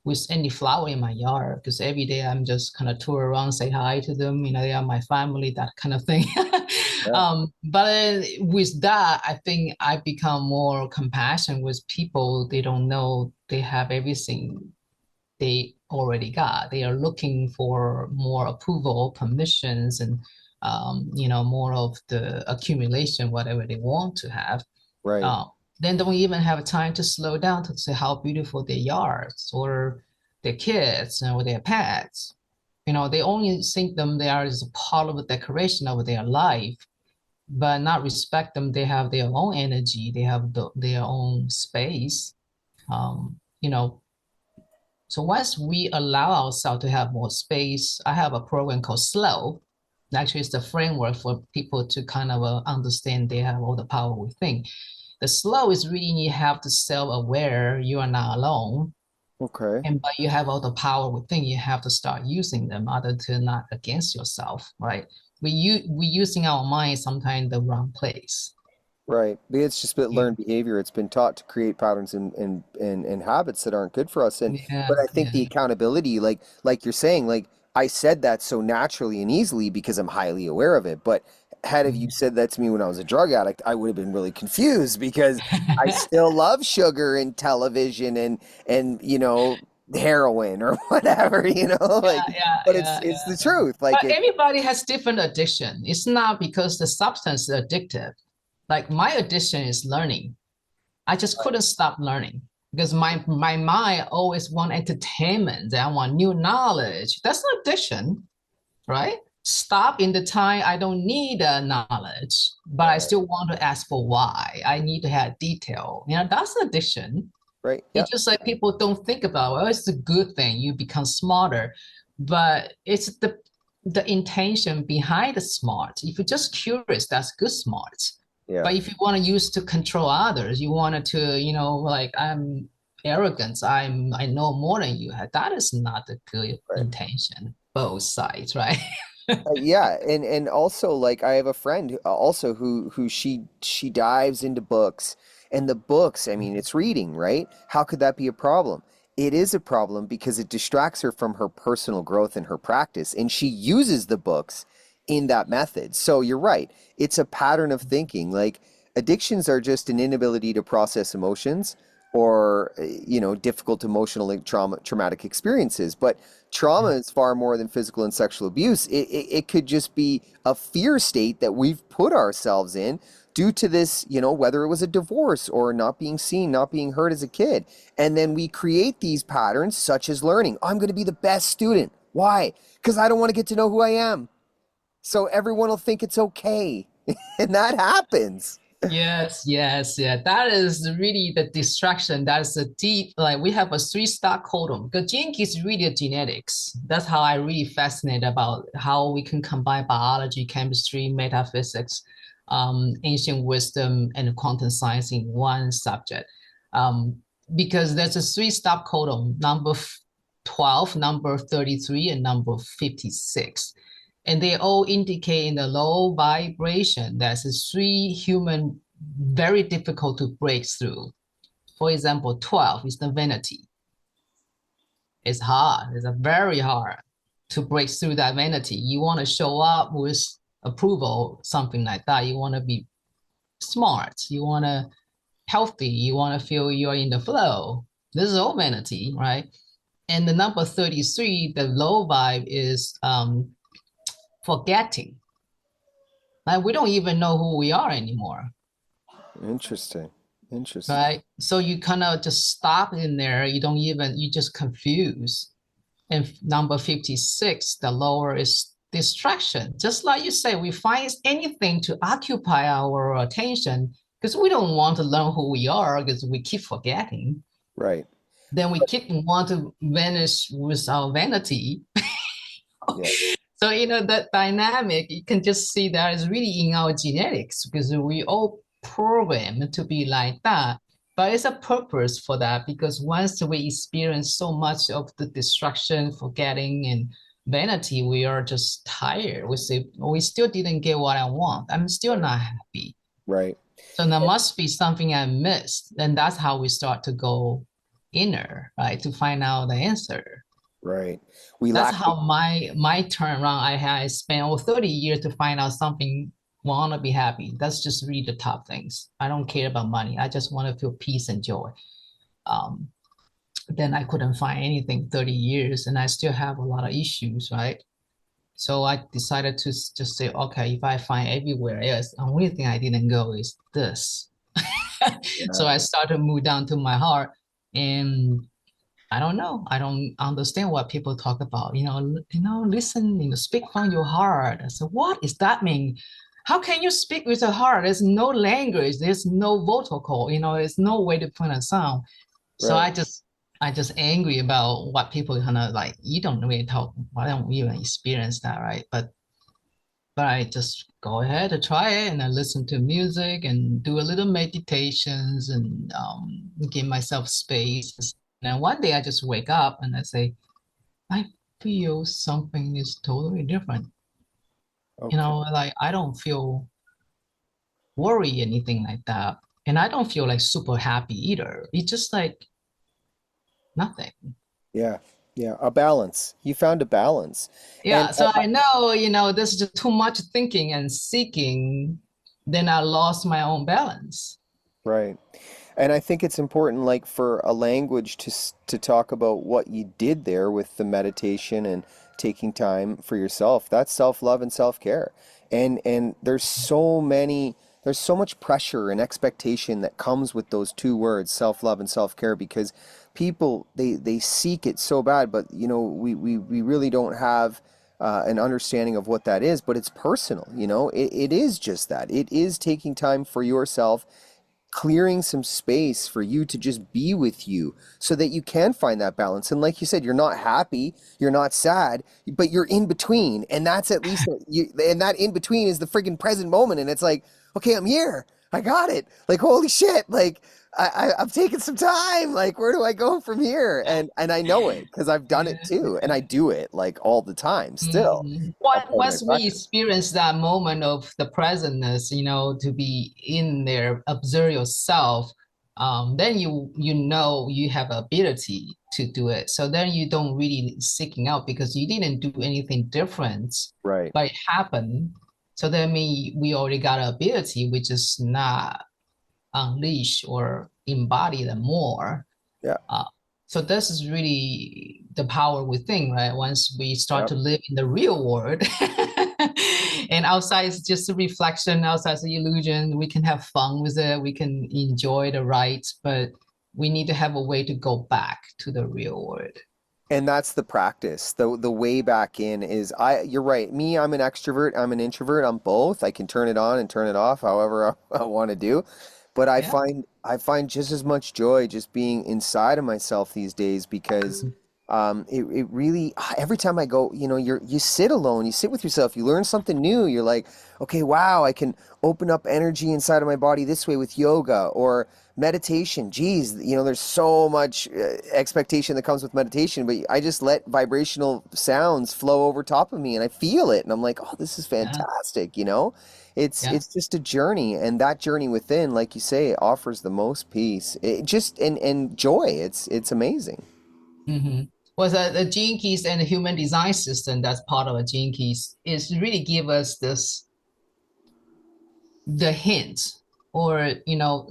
with any flower in my yard, because every day I'm just kind of tour around, say hi to them. They are my family, that kind of thing. Yeah. But with that, I think I become more compassionate with people. They don't know they have everything they already got. They are looking for more approval, permissions, and more of the accumulation, whatever they want to have. Right. Then don't even have time to slow down to see how beautiful their yards or their kids or their pets. They only think them they are as a part of the decoration of their life, but not respect them. They have their own energy. They have their own space. Um, you know, so once we allow ourselves to have more space, I have a program called Slow. Actually, it's the framework for people to kind of understand they have all the power within. The slow is really you have to self-aware you are not alone. Okay. And but you have all the power within, you have to start using them other to not against yourself, right? We using our mind sometimes in the wrong place. Right. It's just been Yeah, learned behavior. It's been taught to create patterns and habits that aren't good for us. But yeah, I think the accountability, like you're saying, like I said that so naturally and easily because I'm highly aware of it. But had you said that to me when I was a drug addict, I would have been really confused, because I yeah. still love sugar and television and heroin or whatever, like, Yeah, but yeah, it's yeah. the truth. Like But everybody has different addiction. It's not because the substance is addictive. Like my addiction is learning. I just couldn't stop learning because my mind always want entertainment. I want new knowledge. That's not addiction, right? Stop in the time I don't need the knowledge, but I Right. still want to ask for why. I need to have detail. That's addiction. Right. Yeah. It's just like people don't think about, well, it's a good thing. You become smarter, but it's the intention behind the smart. If you're just curious, that's good smart. Yeah. But if you want to use to control others, you wanted to, like I'm arrogance, I know more than you have. That is not the good Right. intention. Both sides, right? Yeah, and also, like, I have a friend also who she dives into books, and the books, I mean, it's reading, right? How could that be a problem? It is a problem because it distracts her from her personal growth and her practice, and she uses the books in that method. So you're right. It's a pattern of thinking. Like, addictions are just an inability to process emotions, or difficult emotional, like, traumatic experiences. But trauma is far more than physical and sexual abuse. It could just be a fear state that we've put ourselves in due to this, whether it was a divorce or not being seen, not being heard as a kid. And then we create these patterns, such as learning. I'm going to be the best student. Why? Because I don't want to get to know who I am. So everyone will think it's okay. And that happens. Yes, yes, yeah. That is really the distraction. That's a deep, like we have a three-star codon. The gene is really genetics. That's how I really fascinated about how we can combine biology, chemistry, metaphysics, ancient wisdom, and quantum science in one subject. Um, because there's a three-star codon, number 12, number 33, and number 56, and they all indicate in the low vibration that's a three human very difficult to break through. For example, 12 is the vanity. It's hard. It's a very hard to break through that vanity. You want to show up with approval, something like that. You want to be smart. You want to healthy. You want to feel you're in the flow. This is all vanity, right? And the number 33, the low vibe, is forgetting. Like we don't even know who we are anymore. Interesting. Interesting. Right? So you kind of just stop in there. You just confuse. And number 56, the lower is distraction. Just like you say, we find anything to occupy our attention because we don't want to learn who we are because we keep forgetting. Right. Then we keep want to vanish with our vanity. Yeah. So, that dynamic, you can just see that is really in our genetics because we all programmed to be like that. But it's a purpose for that because once we experience so much of the distraction, forgetting, and vanity, we are just tired. We say, we still didn't get what I want. I'm still not happy. Right. So there must be something I missed. And that's how we start to go inner, right? To find out the answer. Right. That's how my turnaround I spent over 30 years to find out something, want to be happy. That's just really the top things. I don't care about money. I just want to feel peace and joy. Then I couldn't find anything 30 years and I still have a lot of issues, right? So I decided to just say, okay, if I find everywhere else, the only thing I didn't go is this. So I started to move down to my heart and I don't know. I don't understand what people talk about. Listen, speak from your heart. I said, what does that mean? How can you speak with your heart? There's no language. There's no vocal cord. There's no way to put a sound. So Right. I just angry about what people kind of like. You don't really talk. I don't even experience that, right? But I just go ahead and try it, and I listen to music and do a little meditations and give myself space. And one day I just wake up and I say, I feel something is totally different. Okay. Like I don't feel worry, anything like that. And I don't feel like super happy either. It's just like nothing. Yeah. Yeah. A balance. You found a balance. Yeah. And So I know, this is just too much thinking and seeking. Then I lost my own balance. right. And I think it's important, like for a language to talk about what you did there with the meditation and taking time for yourself. That's self-love and self-care. And there's so much pressure and expectation that comes with those two words, self-love and self-care, because people they seek it so bad, but we really don't have an understanding of what that is. But it's personal. It is just that. It is taking time for yourself, clearing some space for you to just be with you so that you can find that balance. And like you said, you're not happy, you're not sad, but you're in between. And that's at least and that in between is the friggin' present moment. And it's like, okay, I'm here. I got it. Like, holy shit. Like I've taken some time. Like, where do I go from here? And I know it because I've done it too. And I do it like all the time still. Once we experience that moment of the presentness, to be in there, observe yourself, then you have ability to do it. So then you don't really seeking out because you didn't do anything different, Right. but it happened. So that means we already got an ability, which is not unleash or embody them more. Yeah. So this is really the power within, right? Once we start to live in the real world and outside is just a reflection, outside is an illusion, we can have fun with it, we can enjoy the rides, but we need to have a way to go back to the real world. And that's the practice. The way back in is you're right. Me, I'm an extrovert, I'm an introvert, I'm both. I can turn it on and turn it off however I want to do. But I find just as much joy just being inside of myself these days because it really, every time I go, you sit alone, you sit with yourself, you learn something new. You're like, okay, wow, I can open up energy inside of my body this way with yoga or meditation. Geez, there's so much expectation that comes with meditation, but I just let vibrational sounds flow over top of me and I feel it. And I'm like, oh, this is fantastic, Yeah. It's just a journey, and that journey within, like you say, offers the most peace. It just and joy. It's amazing. Mm-hmm. Well, the gene keys and the human design system that's part of a gene keys is really give us this the hint or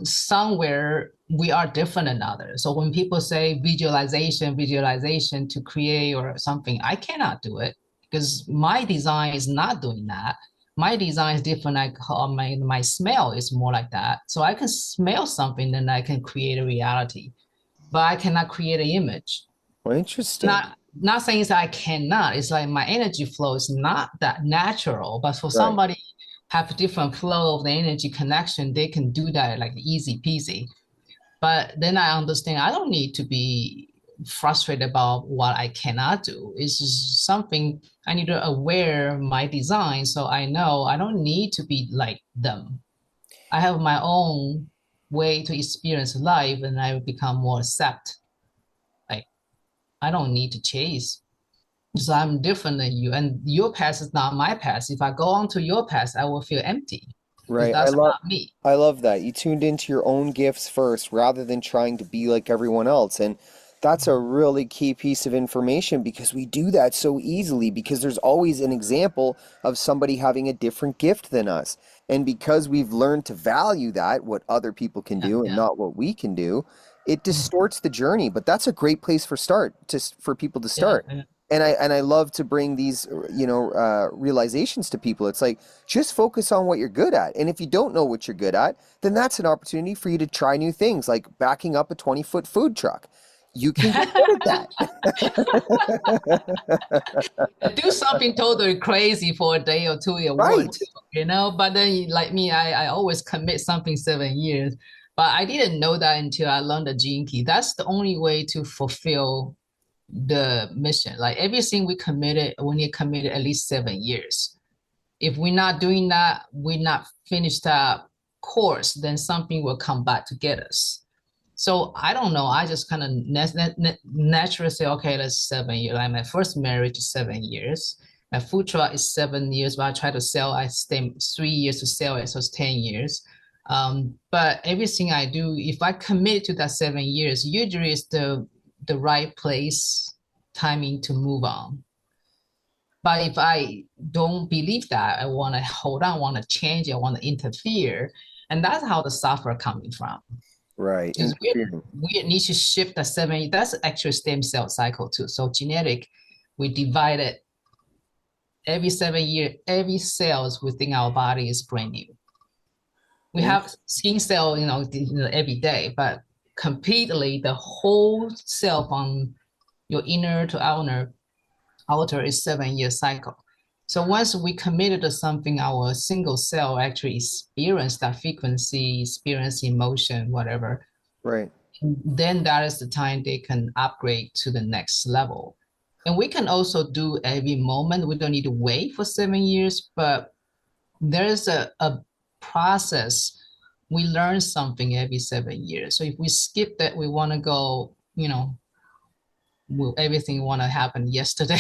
somewhere we are different than others. So when people say visualization to create or something, I cannot do it because my design is not doing that. My design is different. Like my smell is more like that. So I can smell something, then I can create a reality, but I cannot create an image. Well, interesting. Not saying that I cannot. It's like my energy flow is not that natural, but for Right. somebody have a different flow of the energy connection, they can do that like easy peasy. But then I understand I don't need to be frustrated about what I cannot do. It's just something I need to aware my design so I know I don't need to be like them. I have my own way to experience life and I become more accept. Like I don't need to chase. So I'm different than you, and your past is not my past. If I go on to your past, I will feel empty because Right. that's not me. I love that. You tuned into your own gifts first rather than trying to be like everyone else. And that's a really key piece of information because we do that so easily because there's always an example of somebody having a different gift than us. And because we've learned to value that, what other people can Yeah, do and yeah, not what we can do, it mm, distorts the journey. But that's a great place for for people to yeah, start. yeah. And I love to bring these realizations to people. It's like just focus on what you're good at, and if you don't know what you're good at, then that's an opportunity for you to try new things, like backing up a 20-foot food truck. You can get good at that. Do something totally crazy for a day or two, it would, Right. too. But then, like me, I always commit something 7 years. But I didn't know that until I learned the gene key. That's the only way to fulfill the mission. Like everything we need committed at least 7 years. If we're not doing that, we're not finished that course, then something will come back to get us. So I don't know. I just kind of naturally say, okay, that's 7 years. Like my first marriage is 7 years. My food truck is 7 years, but I try to sell. I stay 3 years to sell it, so it's 10 years. But everything I do, if I commit to that 7 years, usually it's the right place, timing to move on. But if I don't believe that, I want to hold on, want to change, I want to interfere, and that's how the suffer coming from. Right. Because Interfering. we need to shift the 7. That's actually stem cell cycle too. So genetic, we divide it every 7 years. Every cells within our body is brand new. We have skin cell, every day, but completely the whole cell from your inner to outer is 7 year cycle. So once we committed to something, our single cell actually experience that frequency, experience emotion, whatever. Right. Then that is the time they can upgrade to the next level. And we can also do every moment. We don't need to wait for 7 years, but there's a process. We learn something every 7 years. So if we skip that, we want to go, everything want to happen yesterday.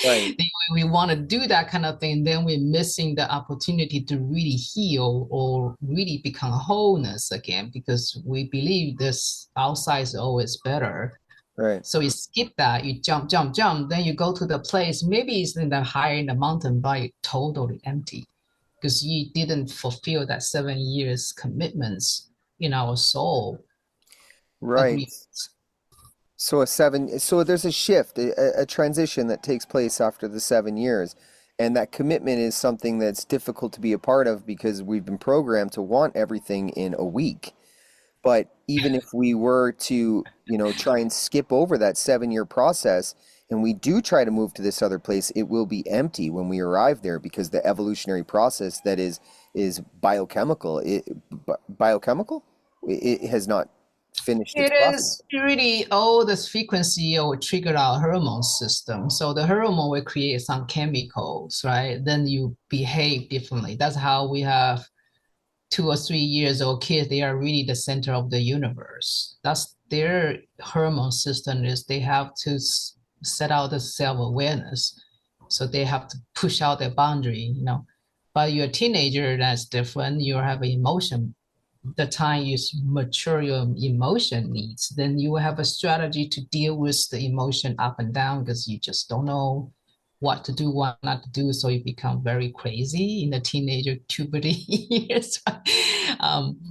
Right. we want to do that kind of thing, then we're missing the opportunity to really heal or really become wholeness again because we believe this outside is always better. Right. So you skip that, you jump, then you go to the place, maybe it's in the higher in the mountain, but it's totally empty because you didn't fulfill that 7 years commitments in our soul Right. agreements. So there's a shift, a transition that takes place after the 7 years. And that commitment is something that's difficult to be a part of because we've been programmed to want everything in a week. But even if we were to, try and skip over that 7-year process and we do try to move to this other place, it will be empty when we arrive there because the evolutionary process that is biochemical. Biochemical? It has not finished its It process. is really all this frequency will trigger our hormone system. So the hormone will create some chemicals, right? Then you behave differently. That's how we have 2 or 3 years old kids. They are really the center of the universe. That's their hormone system is they have to set out the self-awareness. So they have to push out their boundary. But you're a teenager, that's different. You have an emotion. The time you mature your emotion needs, then you will have a strategy to deal with the emotion up and down because you just don't know what to do, what not to do. So you become very crazy in the teenager puberty years.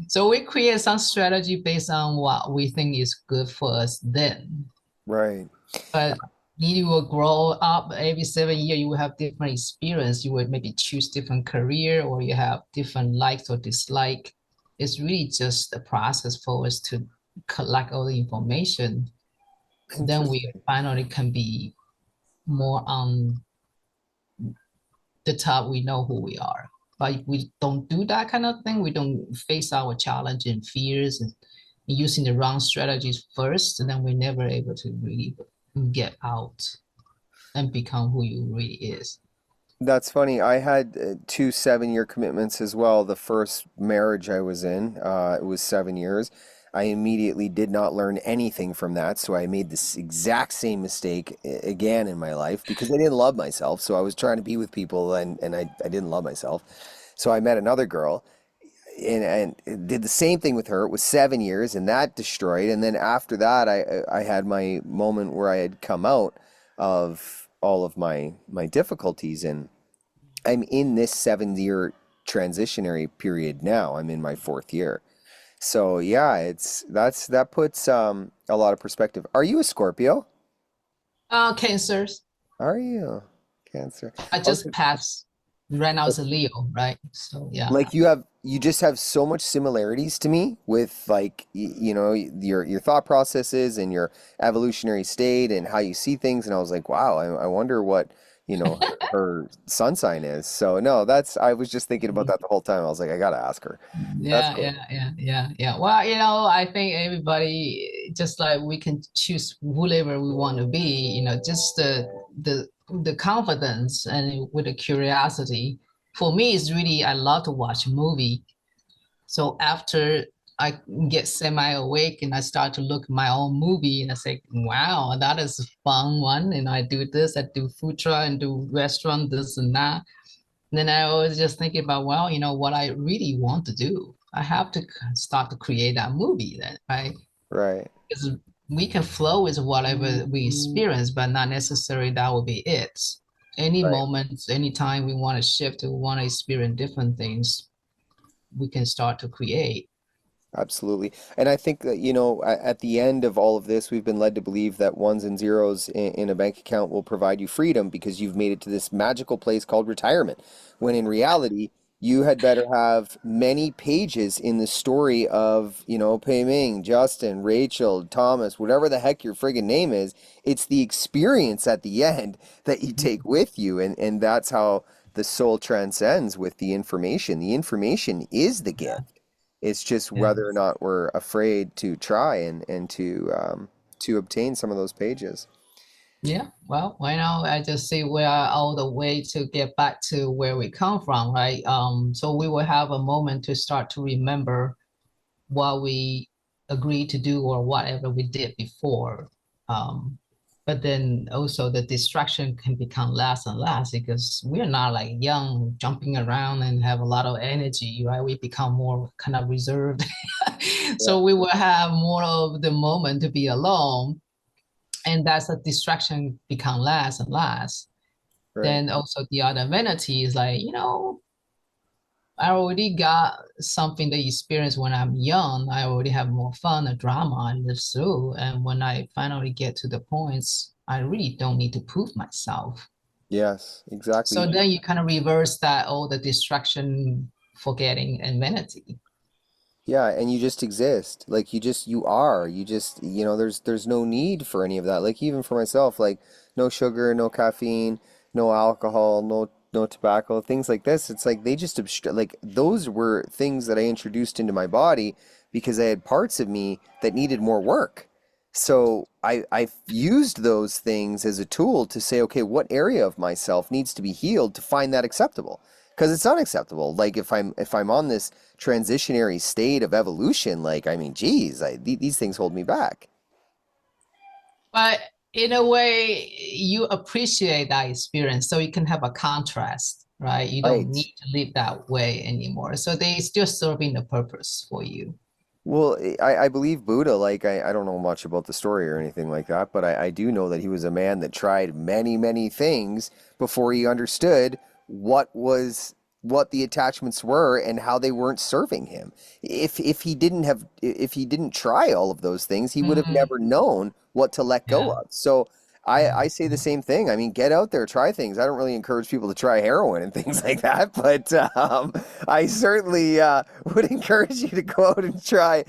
So we create some strategy based on what we think is good for us then. Right. But you will grow up every 7 years, you will have different experience. You will maybe choose different career or you have different likes or dislike. It's really just a process for us to collect all the information. Then we finally can be more on the top. We know who we are. But we don't do that kind of thing. We don't face our challenge and fears and using the wrong strategies first, and then we're never able to really get out and become who you really is. That's funny. I had two 7-year commitments as well. The first marriage I was in, it was 7 years. I immediately did not learn anything from that. So I made this exact same mistake again in my life because I didn't love myself. So I was trying to be with people and I didn't love myself. So I met another girl and did the same thing with her. It was 7 years and that destroyed. And then after that, I had my moment where I had come out of all of my difficulties, and I'm in this 7-year transitionary period now. I'm in my 4th year. So yeah, that puts a lot of perspective. Are you a Scorpio? Cancers. Are you Cancer? I just Okay. passed. Right now it's a Leo, right? So yeah. Like you just have so much similarities to me with like you know your thought processes and your evolutionary state and how you see things, and I was like, wow, I wonder what her sun sign is. So no, I was just thinking about that the whole time. I was like, I gotta ask her. That's Yeah, cool. yeah. Well, I think everybody, just like we can choose whoever we want to be, just the confidence and with the curiosity. For me, it's really, I love to watch movie. So after I get semi-awake and I start to look at my own movie and I say, wow, that is a fun one. And I do this, I do food truck and do restaurant, this and that. Then I was just thinking about, well, what I really want to do. I have to start to create that movie then, right? Right. Because we can flow with whatever we experience, but not necessarily that will be it. Any Right. moment, anytime we want to shift, we want to experience different things, we can start to create. Absolutely. And I think that, at the end of all of this, we've been led to believe that ones and zeros in a bank account will provide you freedom because you've made it to this magical place called retirement. When in reality, you had better have many pages in the story of, Pei-Ming, Justin, Rachel, Thomas, whatever the heck your friggin' name is. It's the experience at the end that you take with you. And that's how the soul transcends with the information. The information is the gift. It's just Yeah. whether or not we're afraid to try and to obtain some of those pages. Yeah, well, right now I just see we are all the way to get back to where we come from, right? So we will have a moment to start to remember what we agreed to do or whatever we did before. But then also the distraction can become less and less because we're not like young, jumping around and have a lot of energy, right? We become more kind of reserved. Yeah, So we will have more of the moment to be alone, and that's a distraction become less and less. right. Then also the other vanity is like, I already got something to experience when I'm young. I already have more fun, a drama I live through. And when I finally get to the points, I really don't need to prove myself. Yes, exactly. So then you kind of reverse that, all the distraction, forgetting, and vanity. Yeah, and you just exist. Like you are. You just, there's no need for any of that. Like even for myself, like no sugar, no caffeine, no alcohol, no tobacco, things like this. It's like they just like those were things that I introduced into my body because I had parts of me that needed more work. So I used those things as a tool to say, okay, what area of myself needs to be healed to find that acceptable? Because it's unacceptable. Like if I'm on this transitionary state of evolution, like I mean, geez, these things hold me back. But in a way, you appreciate that experience, so you can have a contrast. right? You don't Right. need to live that way anymore. So they still serving the purpose for you. Well, I believe Buddha, like I don't know much about the story or anything like that, but I do know that he was a man that tried many, many things before he understood what the attachments were and how they weren't serving him. If he didn't try all of those things, he would have Mhm. never known what to let go Yeah. of. So I say the Mhm. same thing. I mean, get out there, try things. I don't really encourage people to try heroin and things like that, but I certainly would encourage you to go out and try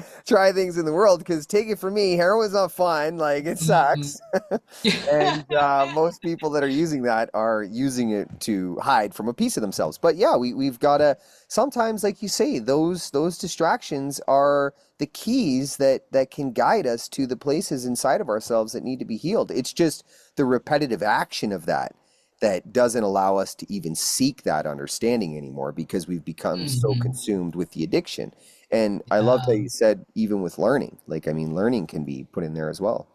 things in the world. Because take it from me, heroin's not fun. Like it Mhm. sucks, and most people that are using that are using it to hide from a piece of themselves. But yeah, we've got to sometimes, like you say, those distractions are the keys that can guide us to the places inside of ourselves that need to be healed. It's just the repetitive action of that doesn't allow us to even seek that understanding anymore because we've become so Mhm. consumed with the addiction. And I loved how Yeah. you said even with learning, like I mean, learning can be put in there as well.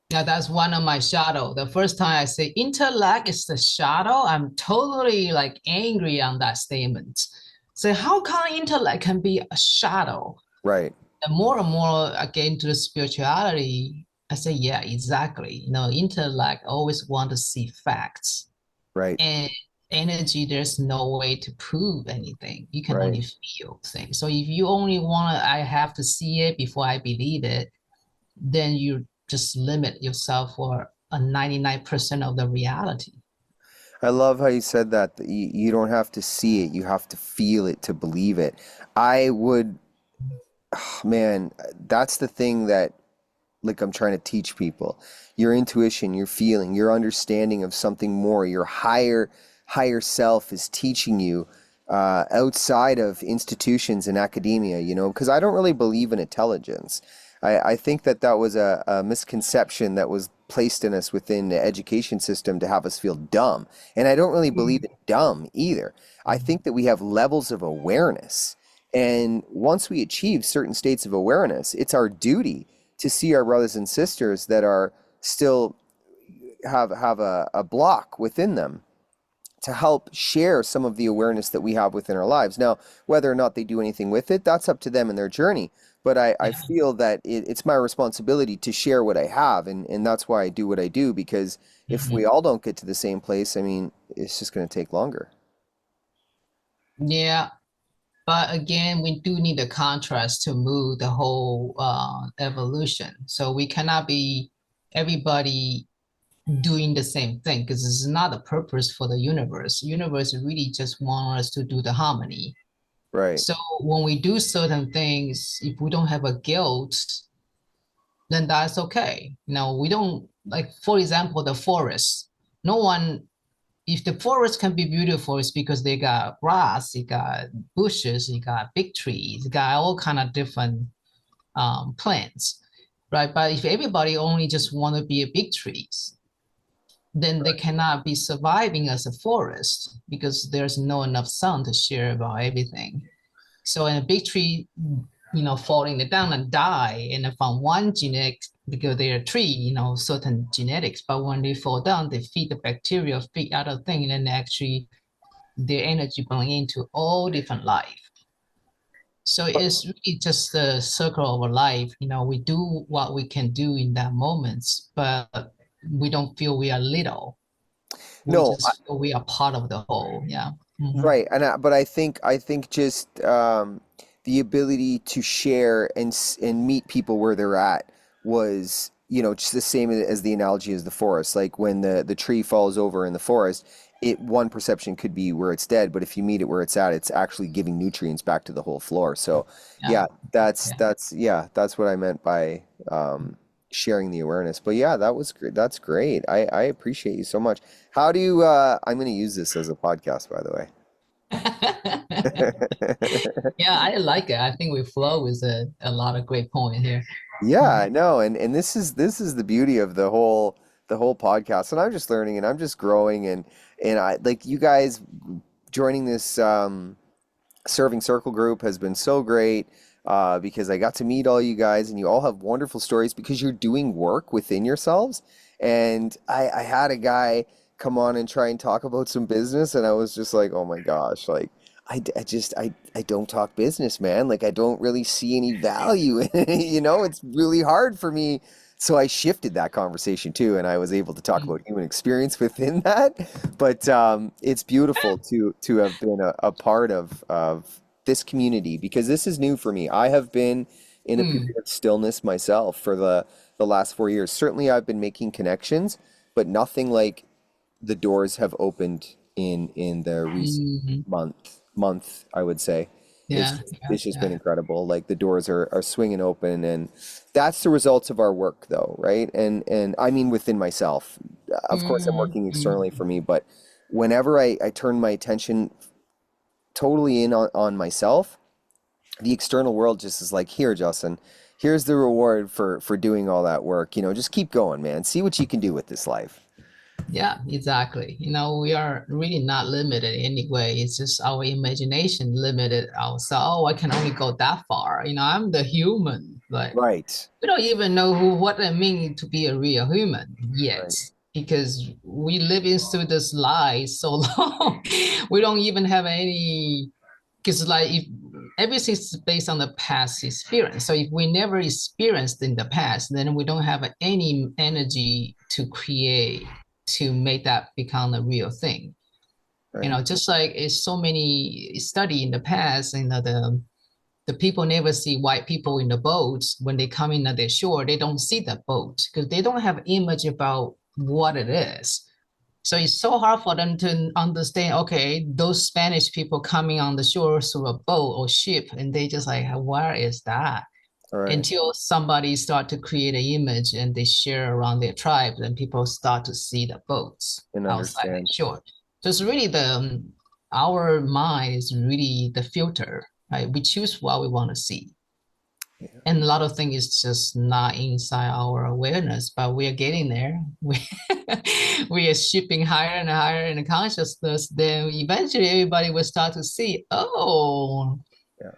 Yeah, that's one of my shadow. The first time I say intellect is the shadow, I'm totally like angry on that statement. So how come intellect can be a shadow? Right, And more I get into the spirituality, I say, yeah, exactly. You know, intellect always want to see facts. right, And energy, there's no way to prove anything. You can right. only feel things. So if you only want to, I have to see it before I believe it, then you just limit yourself for a 99% of the reality. I love how you said that you don't have to see it, you have to feel it to believe it. I would, man, that's the thing that like I'm trying to teach people. Your intuition, your feeling, your understanding of something more, your higher self is teaching you outside of institutions and academia, you know, because I don't really believe in intelligence. I think that was a misconception that was placed in us within the education system to have us feel dumb. And I don't really believe in dumb either. I think that we have levels of awareness. And once we achieve certain states of awareness, it's our duty to see our brothers and sisters that are still have a block within them to help share some of the awareness that we have within our lives. Now, whether or not they do anything with it, that's up to them and their journey. But I Yeah. feel that it's my responsibility to share what I have, and that's why I do what I do, because if we Mhm. all don't get to the same place, I mean, it's just going to take longer. Yeah. But again, we do need a contrast to move the whole evolution. So we cannot be everybody doing the same thing because it's not the purpose for the universe. Universe really just want us to do the harmony. Right, So when we do certain things, if we don't have a guilt, then that's okay. You know, we don't like, for example, the forest. No one, if the forest can be beautiful, it's because they got grass, you got bushes, you got big trees, you got all kind of different plants, right? But if everybody only just want to be a big trees, then they cannot be surviving as a forest because there's no enough sun to share about everything. So in a big tree, you know, falling down and die, and from one genetic, because they're a tree, you know, certain genetics, but when they fall down, they feed the bacteria, feed other things, and then actually their energy going into all different life. So it's really just the circle of life. You know, we do what we can do in that moments, but we don't feel we are little. We no, just feel we are part of the whole. Yeah. Mhm. right, but I think just the ability to share and meet people where they're at was, you know, just the same as the analogy as the forest. Like when the tree falls over in the forest, it one perception could be where it's dead, but if you meet it where it's at, it's actually giving nutrients back to the whole floor. So Yeah. yeah, that's Yeah. that's yeah, that's what I meant by sharing the awareness. But yeah, that was great. That's great. I appreciate you so much. How do you I'm going to use this as a podcast, by the way. Yeah, I like it. I think we flow with a lot of great point here. Yeah, Mhm. I know. And this is the beauty of the whole podcast. And I'm just learning and I'm just growing and I like you guys joining this serving circle group has been so great because I got to meet all you guys and you all have wonderful stories because you're doing work within yourselves. And I had a guy come on and try and talk about some business, and I was just like, oh my gosh, like I don't talk business, man. Like I don't really see any value in it, it's really hard for me. So I shifted that conversation too, and I was able to talk Mm, about human experience within that. But it's beautiful to have been a part of this community because this is new for me. I have been in a mm, period of stillness myself for the last 4 years. Certainly, I've been making connections, but nothing like the doors have opened in the recent mhm. month, I would say. Yeah, yeah, It's just been yeah. incredible. Like the doors are swinging open, and that's the results of our work, though, right? And I mean within myself. Of course, I'm Mm, working mm. externally for me, but whenever I turn my attention totally in on myself, the external world just is like, here, Justin, here's the reward for doing all that work. Just keep going, man. See what you can do with this life. Yeah, exactly. We are really not limited anyway. It's just our imagination limited ourselves. Oh, I can only go that far. I'm the human. Like Right. we don't even know what it means to be a real human yet, Right. because we live in through this lie so long. We don't even have any, because like if everything's based on the past experience. So if we never experienced in the past, then we don't have any energy to create, to make that become a real thing. Right. Just like it's so many study in the past, the people never see white people in the boats when they come in at the shore. They don't see the boat because they don't have image about what it is. So it's so hard for them to understand, okay, those Spanish people coming on the shore through a boat or ship, and they just like, where is that? All right. Until somebody start to create an image and they share around their tribes, and people start to see the boats And outside the understand. shore. So it's really our mind is really the filter, right? We choose what we want to see. Yeah. And a lot of things is just not inside our awareness, but we are getting there. We are shipping higher and higher in the consciousness. Then eventually everybody will start to see, oh,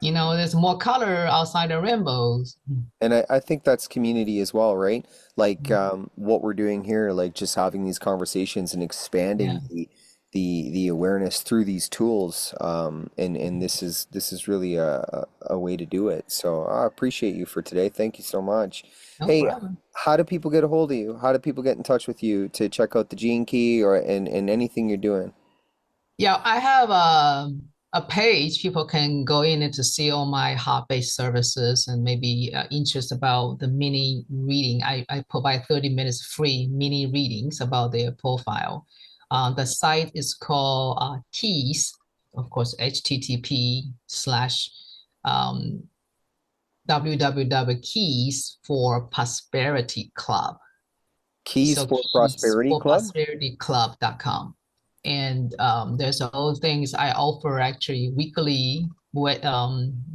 Yeah. there's more color outside the rainbows. And I think that's community as well, right? Like what we're doing here, like just having these conversations and Yeah. expanding the awareness through these tools. And this is really a way to do it. So I appreciate you for today. Thank you so much. No Hey, problem. how do people get a hold of you? How do people get in touch with you to check out the Gene Key or and anything you're doing? Yeah, I have a page. People can go in and to see all my heart-based services and maybe interest about the mini reading. I provide 30 minutes free mini readings about their profile. The site is called Keys, of course, http/, www.keys for prosperity club. Keys So for keys Prosperity for Club? prosperityclub.com. And there's all things I offer actually weekly with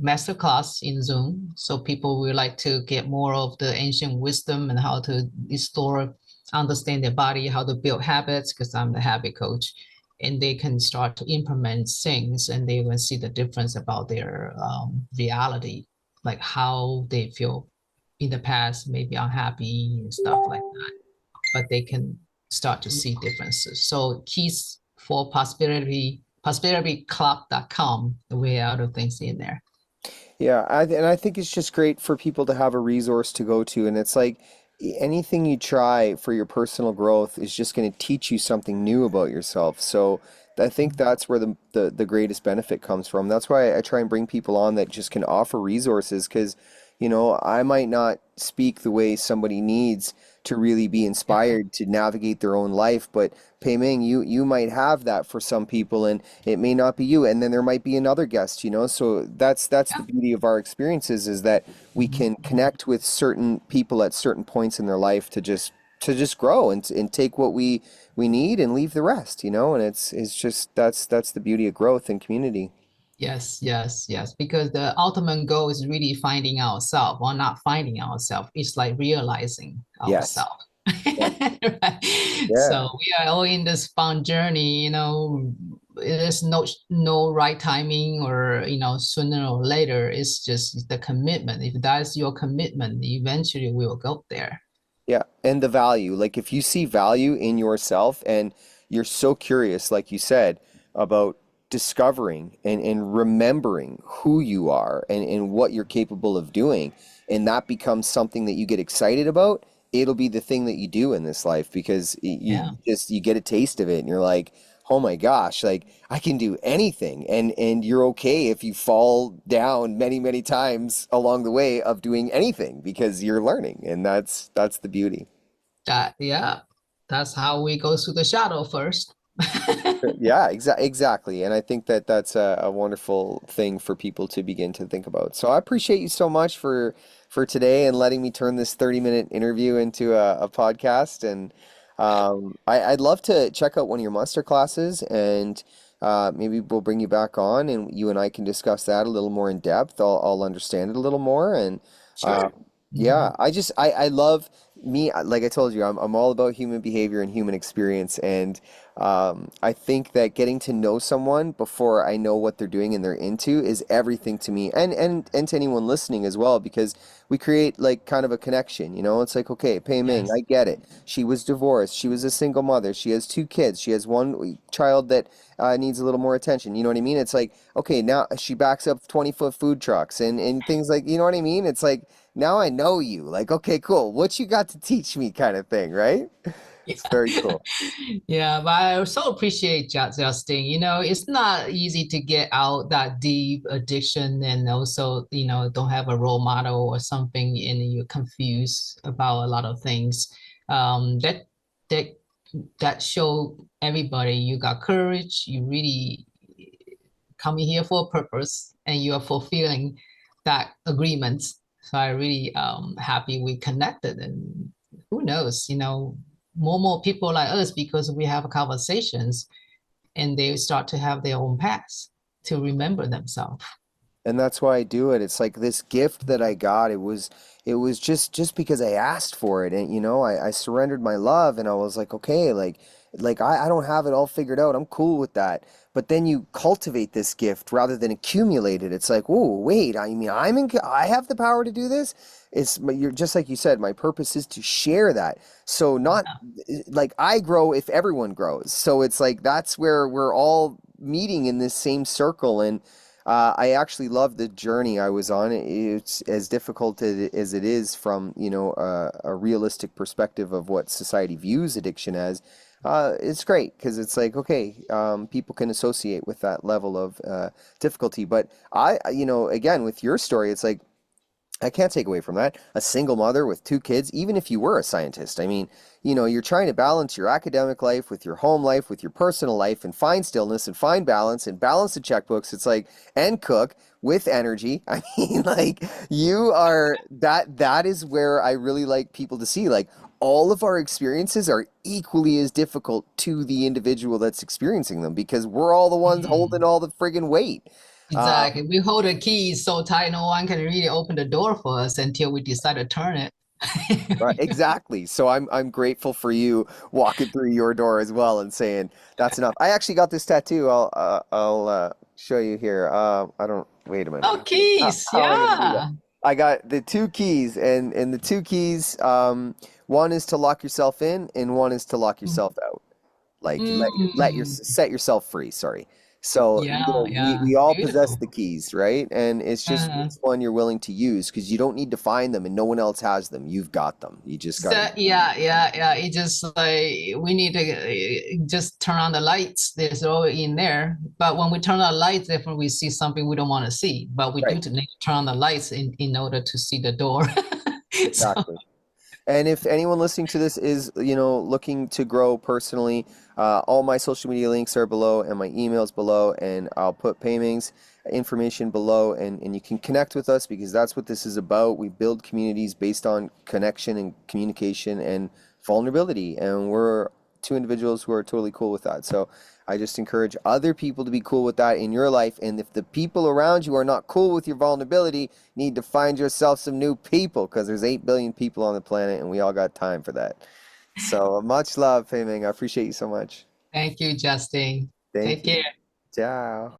masterclass in Zoom. So people would like to get more of the ancient wisdom and how to restore, understand their body, how to build habits, because I'm the habit coach. And they can start to implement things and they will see the difference about their reality, like how they feel in the past, maybe unhappy and stuff like that, but they can start to see differences. So keys for prosperityclub.com, we have other things in there. Yeah, and I think it's just great for people to have a resource to go to. And it's like anything you try for your personal growth is just going to teach you something new about yourself. So I think that's where the greatest benefit comes from. That's why I try and bring people on that just can offer resources because, I might not speak the way somebody needs to really be Yeah, inspired to navigate their own life, but Pei-Ming, you might have that for some people, and it may not be you, and then there might be another guest. So that's the yeah. beauty of our experiences is that we Mhm, can mhm. connect with certain people at certain points in their life to just grow and take what we need and leave the rest. And it's just that's the beauty of growth and community. Yes, yes, yes. Because the ultimate goal is really finding ourselves or not finding ourselves. It's like realizing Yes. ourselves. Yeah. Right? Yeah. So we are all in this fun journey. There's no right timing or sooner or later. It's just the commitment. If that's your commitment, eventually we will go there. Yeah, and the value. Like if you see value in yourself and you're so curious, like you said, about discovering and remembering who you are and what you're capable of doing, and that becomes something that you get excited about, it'll be the thing that you do in this life because Yeah. you get a taste of it and you're like, oh my gosh, like I can do anything. And you're okay if you fall down many, many times along the way of doing anything because you're learning, and that's the beauty. Yeah, that's how we go through the shadow first. Yeah, exactly. And I think that that's a wonderful thing for people to begin to think about. So I appreciate you so much for today and letting me turn this 30-minute interview into a podcast. And I'd love to check out one of your master classes, and maybe we'll bring you back on and you and I can discuss that a little more in depth. I'll understand it a little more. And uh, Sure. yeah, Mhm. I love me, like I told you, I'm all about human behavior and human experience. And I think that getting to know someone before I know what they're doing and they're into is everything to me, and to anyone listening as well, because we create like kind of a connection. It's like, okay, Pei-Ming, I Yes. get it. She was divorced. She was a single mother. She has two kids. She has one child that needs a little more attention. You know what I mean? It's like, okay, now she backs up 20-foot food trucks and things like, you know what I mean? It's like, now I know you. Like, okay, cool. What you got to teach me kind of thing, right? It's very cool. Yeah, but I also appreciate Justin. It's not easy to get out that deep addiction and also, don't have a role model or something and you're confused about a lot of things. That that that show everybody you got courage, you really coming here for a purpose and you are fulfilling that agreement. So I really happy we connected, and who knows, more people like us because we have conversations and they start to have their own past to remember themselves. And that's why I do it. It's like this gift that I got. It was just because I asked for it, and I surrendered my love, and I was like, okay, like I don't have it all figured out. I'm cool with that. But then you cultivate this gift rather than accumulate it. It's like, oh, wait, I mean, I have the power to do this. You're just like you said, my purpose is to share that. So not like I grow if everyone grows. So it's like that's where we're all meeting in this same circle. And I actually love the journey I was on. It's as difficult as it is from, a realistic perspective of what society views addiction as. It's great because it's like, okay, people can associate with that level of difficulty. But again, with your story, it's like, I can't take away from that. A single mother with two kids, even if you were a scientist, I mean, you're trying to balance your academic life with your home life, with your personal life, and find stillness and find balance and balance the checkbooks. It's like, and cook with energy. I mean, like, you are that is where I really like people to see, like, all of our experiences are equally as difficult to the individual that's experiencing them because we're all the ones holding Mhm. all the friggin' weight. Exactly. We hold the keys so tight, no one can really open the door for us until we decide to turn it. Right, exactly. So I'm grateful for you walking through your door as well and saying that's enough. I actually got this tattoo. I'll show you here. I don't wait a minute. Oh, keys. How am I gonna do that? Yeah. I got the two keys, and the two keys. One is to lock yourself in, and one is to lock yourself out. Like Mm. set yourself free. Sorry. So Yeah, yeah. we all possess Beautiful. the keys, right? And it's just Uh, which one you're willing to use because you don't need to find them, and no one else has them. You've got them. You just got so to. yeah, yeah, yeah. It just like we need to just turn on the lights. There's all in there. But when we turn on the lights, definitely we see something we don't want to see. But we do Right. to need to turn on the lights in order to see the door. So Exactly. And if anyone listening to this is, looking to grow personally, all my social media links are below and my emails below, and I'll put Peiming's information below, and you can connect with us because that's what this is about. We build communities based on connection and communication and vulnerability, and we're two individuals who are totally cool with that. So I just encourage other people to be cool with that in your life. And if the people around you are not cool with your vulnerability, you need to find yourself some new people because there's 8 billion people on the planet and we all got time for that. So much love, Peiming. I appreciate you so much. thank you, Justin. Thank Take you. care. Ciao.